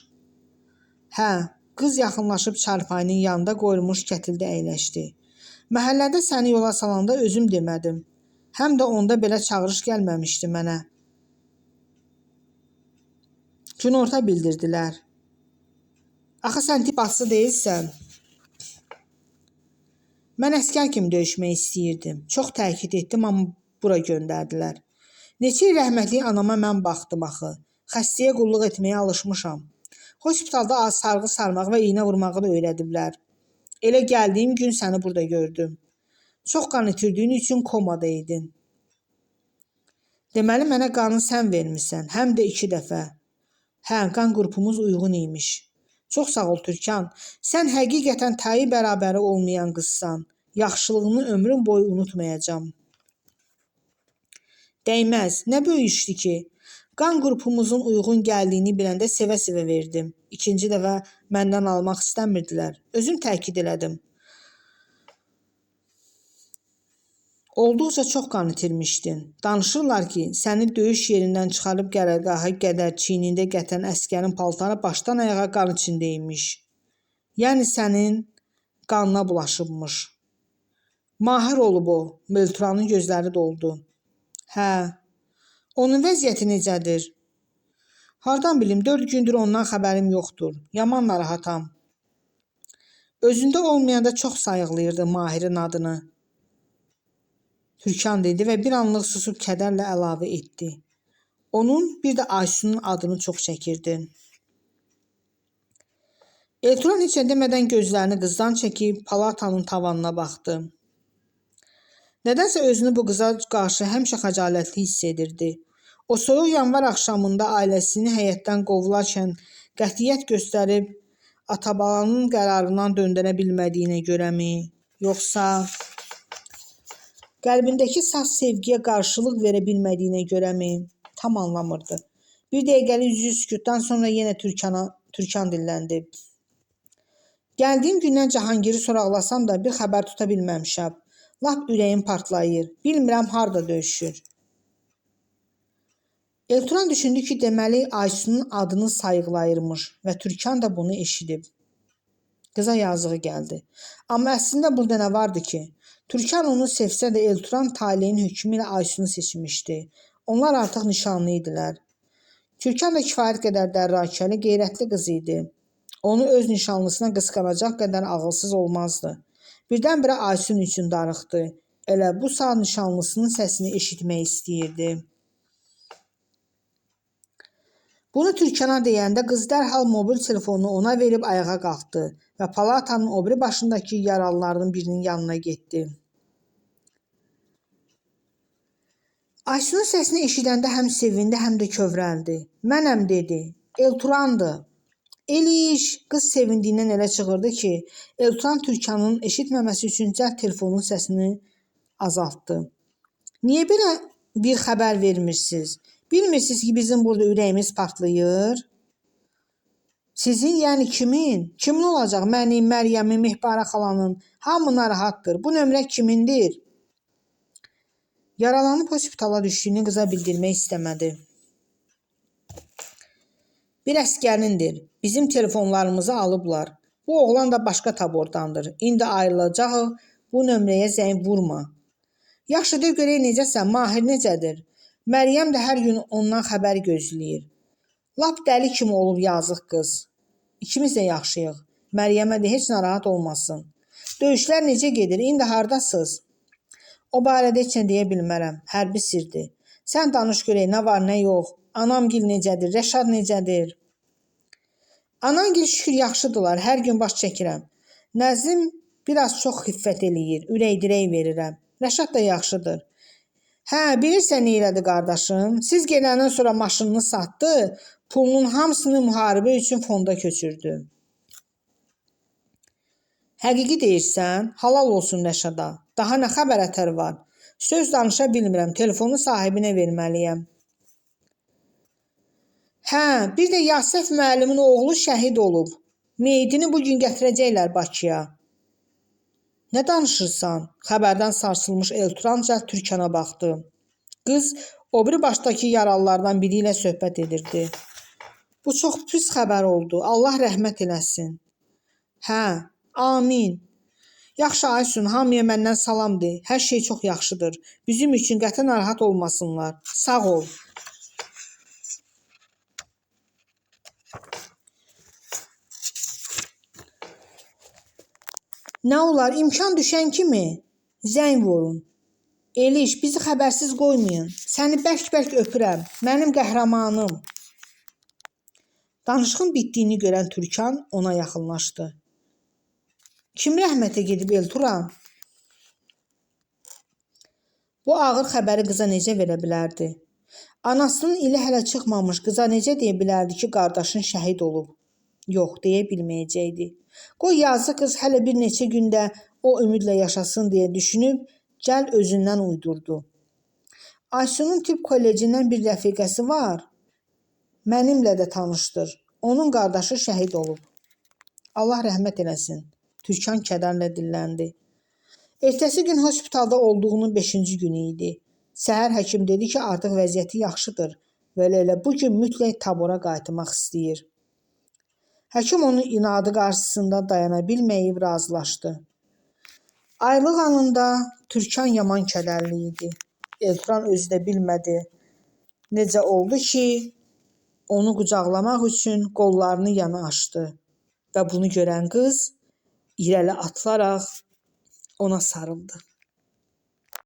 Hə, qız yaxınlaşıb çarpayının yanında qoyulmuş kətildə əyləşdi. Məhəllədə səni yola salanda özüm demədim. Həm də onda belə çağırış gəlməmişdi mənə. Günorta bildirdilər. Axı sən tibb bacısı deyilsən. Mən əskər kimi döyüşmək istəyirdim. Çox təkid etdim, amma bura göndərdilər. Neçə il rəhmətli anama mən baxdım axı. Xəstəyə qulluq etməyə alışmışam. Hospitalda sarğı sarmaq və iynə vurmağı da öyrədiblər. Elə gəldiyim gün səni burada gördüm. Çox qan itirdiyin üçün komada idin. Deməli, mənə qanı sən vermirsən, həm də 2 dəfə. Hə, qan qrupumuz uyğun imiş. Çox sağ ol Türkan. Sən həqiqətən tayı bərabəri olmayan qızsan. Yaxşılığını ömrüm boyu unutmayacağam. Dəyməz, nə böyük işdir ki? Qan qrupumuzun uyğun gəldiyini biləndə sevə-sevə verdim. 2-ci dəfə məndən almaq istəmirdilər. Özüm təkid elədim. Olduqca çox qan itirmişdin. Danışırlar ki, səni döyüş yerindən çıxarıb qərargaha qədər çiynində gətən əskərin paltarı başdan ayağa qan içindəymiş. Yəni sənin qanına bulaşıbmış. Mahir olub o. Melturanın gözləri doldu. Hə. Onun vəziyyəti necədir? Hardan bilim, 4 gündür ondan xəbərim yoxdur. Yaman narahatam. Özündə olmayanda çox sayıqlayırdı Mahirin adını. Türkan dedi və bir anlıq susub kədərlə əlavə etdi. Onun bir də Aysunun adını çox çəkirdi. Elturan heç demədən gözlərini qızdan çəkib palatanın tavanına baxdı. Nədənsə özünü bu qıza qarşı həmişə xəcalətli hiss edirdi. O soyuq yanvar axşamında ailəsini həyətdən qovularkən qətiyyət göstərib ata-balanın qərarından döndərə bilmədiyinə görəmi, yoxsa qəlbindəki saf sevgiyə qarşılıq verə bilmədiyinə görəmi, tam anlamırdı. Bir dəqiqəlik üzü sükutdan sonra yenə Türkan dilləndi. Gəldiyim gündən Cahangiri soraqlasam da bir xəbər tuta bilməmişəm. Lap ürəyim partlayır. Bilmirəm harda döyüşür. Elturan düşündü ki, deməli Aysunun adını sayıqlayırmış və Türkan da bunu eşidib. Qıza yazığı gəldi. Amma əslində burada nə vardı ki? Türkan onu sevsə də Elturan taleyin hökmü ilə Aysunu seçmişdi. Onlar artıq nişanlı idilər. Türkan da kifayət qədər dərrakəli, qeyrətli qız idi. Onu öz nişanlısına qısqanacaq qədər ağılsız olmazdı. Birdən-birə Aysun üçün darıxdı. Elə bu saat nişanlısının səsini eşitmək istəyirdi. Bunu Türkana deyəndə qız dərhal mobil telefonunu ona verib ayağa qalxdı və palatanın o biri başındakı yaralılardan birinin yanına getdi. Aysunun səsini eşidəndə həm sevindi, həm də kövrəldi. Mənəm dedi. Elturandı. Eliş, qız sevindiyindən elə çığırdı ki, Elturan Türkanın eşitməməsi üçün cəld telefonun səsini azaltdı. Niyə belə bir xəbər vermirsiniz? Bilmirsiniz ki, bizim burada ürəyimiz partlayır? Sizin, yəni kimin? Kimin olacaq? Mənim, Məryəmin, Mehbara xalanın. Hamı narahatdır. Bu nömrə kimindir? Yaralanıb hospitala düşdüyünü qıza bildirmək istəmədi. Bir əskərindir. Bizim telefonlarımızı alıblar. Bu oğlan da başqa tabordandır. İndi ayrılacaq, bu nömrəyə zəng vurma. Yaxşıdır, görək necəsən, Mahir necədir? Məryəm də hər gün ondan xəbər gözləyir. Lap dəli kimi olub yazıq qız. İkimiz də yaxşıyıq. Məryəmə də heç narahat olmasın. Döyüşlər necə gedir? İndi hardasınız? O barədə heç nə deyə bilmərəm. Hərbi sirdir. Sən danış görək, nə var, nə yox. Anamgil necədir? Rəşad necədir? Anamgil şükür yaxşıdırlar. Hər gün baş çəkirəm. Nəzim biraz çox xiffət eləyir. Ürək dirək verirəm. Rəşad da yaxşıdır. Hə, bilirsən nə elədi qardaşım? Siz gedəndən sonra maşınını satdı, pulunun hamısını müharibə üçün fonda köçürdü. Həqiqi deyirsən? Halal olsun Rəşada. Daha nə xəbər ətər var? Söz danışa bilmirəm, telefonu sahibinə verməliyəm. Hə, bir də Yasəf müəllimin oğlu şəhid olub. Meyidini bugün gətirəcəklər Bakıya. Nə danışırsan? Xəbərdən sarsılmış Elturan cəld Türkana baxdı. Qız o biri başdakı yaralılardan biri ilə söhbət edirdi. Bu çox pis xəbər oldu. Allah rəhmət eləsin. Hə, amin. Yaxşı Aysun, hamıya məndən salam de. Hər şey çox yaxşıdır. Bizim üçün qəti narahat olmasınlar. Sağ ol. Nə olar, imkan düşən kimi zəng vurun. Eliş, bizi xəbərsiz qoymayın. Səni bərk-bərk öpürəm. Mənim qəhrəmanım. Danışığın bitdiyini görən Türkan ona yaxınlaşdı. Kim rəhmətə gedib Elturan? Bu ağır xəbəri qıza necə verə bilərdi? Anasının ili hələ çıxmamış qıza necə deyə bilərdi ki, qardaşın şəhid olub? Yox, deyə bilməyəcəkdi. Qoy yazıq qız hələ bir neçə gündə o ümidlə yaşasın deyə düşünüb, gəl özündən uydurdu. Aysunun tibb kollecindən bir rəfiqəsi var. Mənimlə də tanışdır. Onun qardaşı şəhid olub. Allah rəhmət eləsin. Türkan kədərlə dilləndi. Ertəsi gün hospitalda olduğunun 5-ci günü idi. Səhər həkim dedi ki, artıq vəziyyəti yaxşıdır və elə bugün mütləq tabora qayıtmaq istəyir. Həkim onun inadı qarşısında dayana bilməyib razılaşdı. Ayrılıq anında Türkan yaman kədərli idi. Elturan özü də bilmədi. Necə oldu ki, onu qucaqlamaq üçün qollarını yana açdı və bunu görən qız irəli atılaraq ona sarıldı.